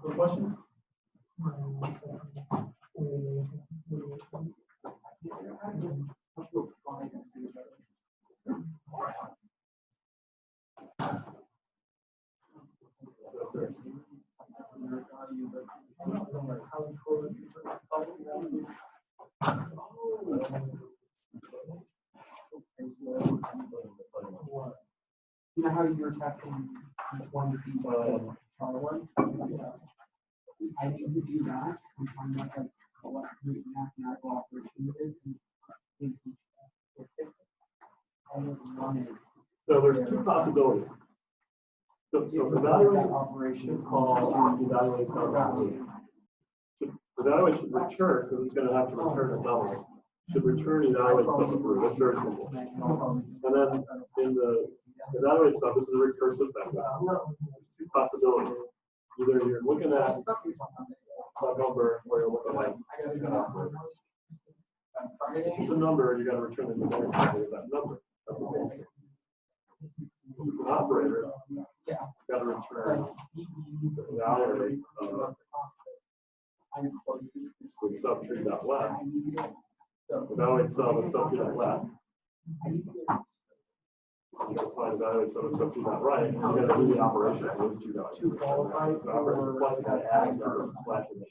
Any questions? You know how you were testing each one to see what the color was? I need to do that and find out like what mathematical operation it is. And it's one is. So there's two possibilities. So evaluate operation is called evaluate something. Evaluate should return, because it's going to have to return a double. Should return evaluate something for that's very simple. And then in the evaluate stuff, this is a recursive method. Two possibilities. Either you're looking at a number where you're looking at an operator. It's a number, you got to return the numeric value of that number. That's what it is. It's an operator, you got to return the value of with subtree.left. Evaluate sub with subtree.left. You can find evaluate sub with subtree.right. You got to do the operation of those two values. To qualify for plus by adding or slashing it.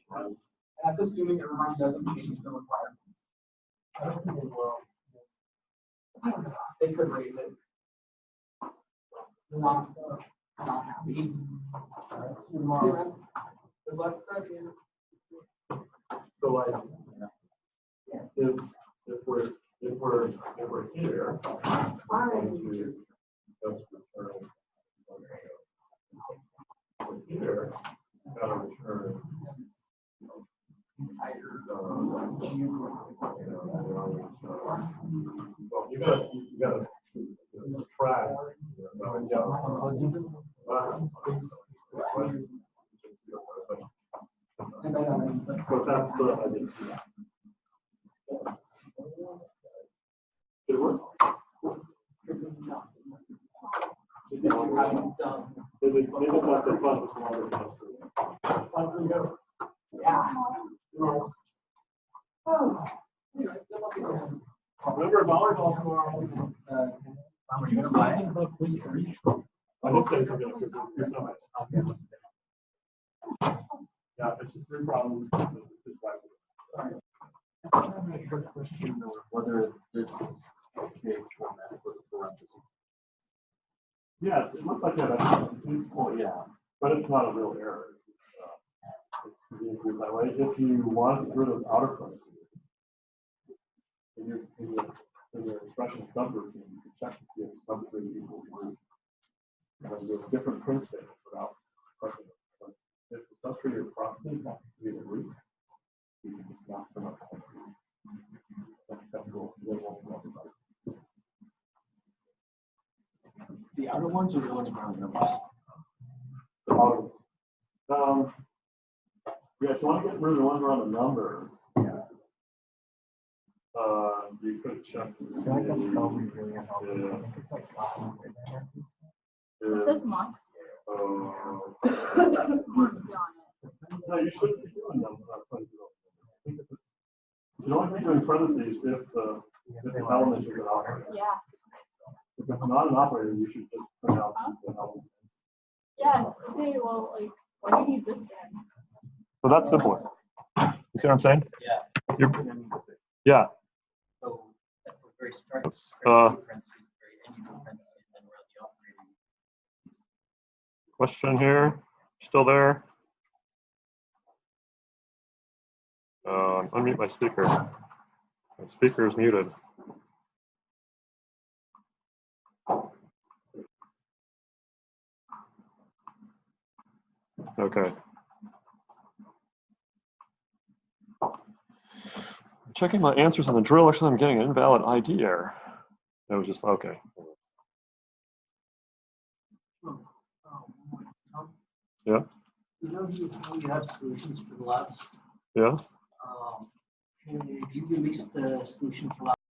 That's assuming everyone doesn't change the requirements. I don't think they will. I don't know. They could raise it. Not happy. Tomorrow. Good luck studying. So like, if we're here, I let's return here, gotta return well, you gotta subtract. But that's the idea. Did it work? Maybe it's not so fun, it's longer time. Time for you to go. Yeah. Oh. Remember volleyball tomorrow? Are you gonna buy it? I did say something because there's so much. Yeah, it's just three problems. I have a quick question though, whether this is okay format with parentheses. Yeah, it looks like that. Oh, yeah. But it's not a real error. That way, if you want to get rid of outer parentheses, in your expression subroutine, you can check to see if subroutine equals root. And then there's different print statements without pressing it. If the subtree you're crossing has to be the root, you can just knock them up. The outer ones are the ones around the numbers. Yeah, if you want to get rid of the ones around the number, you could check. I feel like that's probably really helpful. I think it's like It says monster. No, you shouldn't be doing them. You don't have to be doing parentheses if the element is an operator. Yeah. If it's not an operator, you should just print out the element. Yeah. Okay. Well, like, why do you need this then? So that's simpler. You see what I'm saying? Yeah. Yeah. So that's very striking. Question here, still there? Unmute my speaker. My speaker is muted. Okay. Checking my answers on the drill. Actually, I'm getting an invalid ID error. It was just okay. Yeah. You know, how you have solutions for the labs. Yeah. Have you released the solution for labs?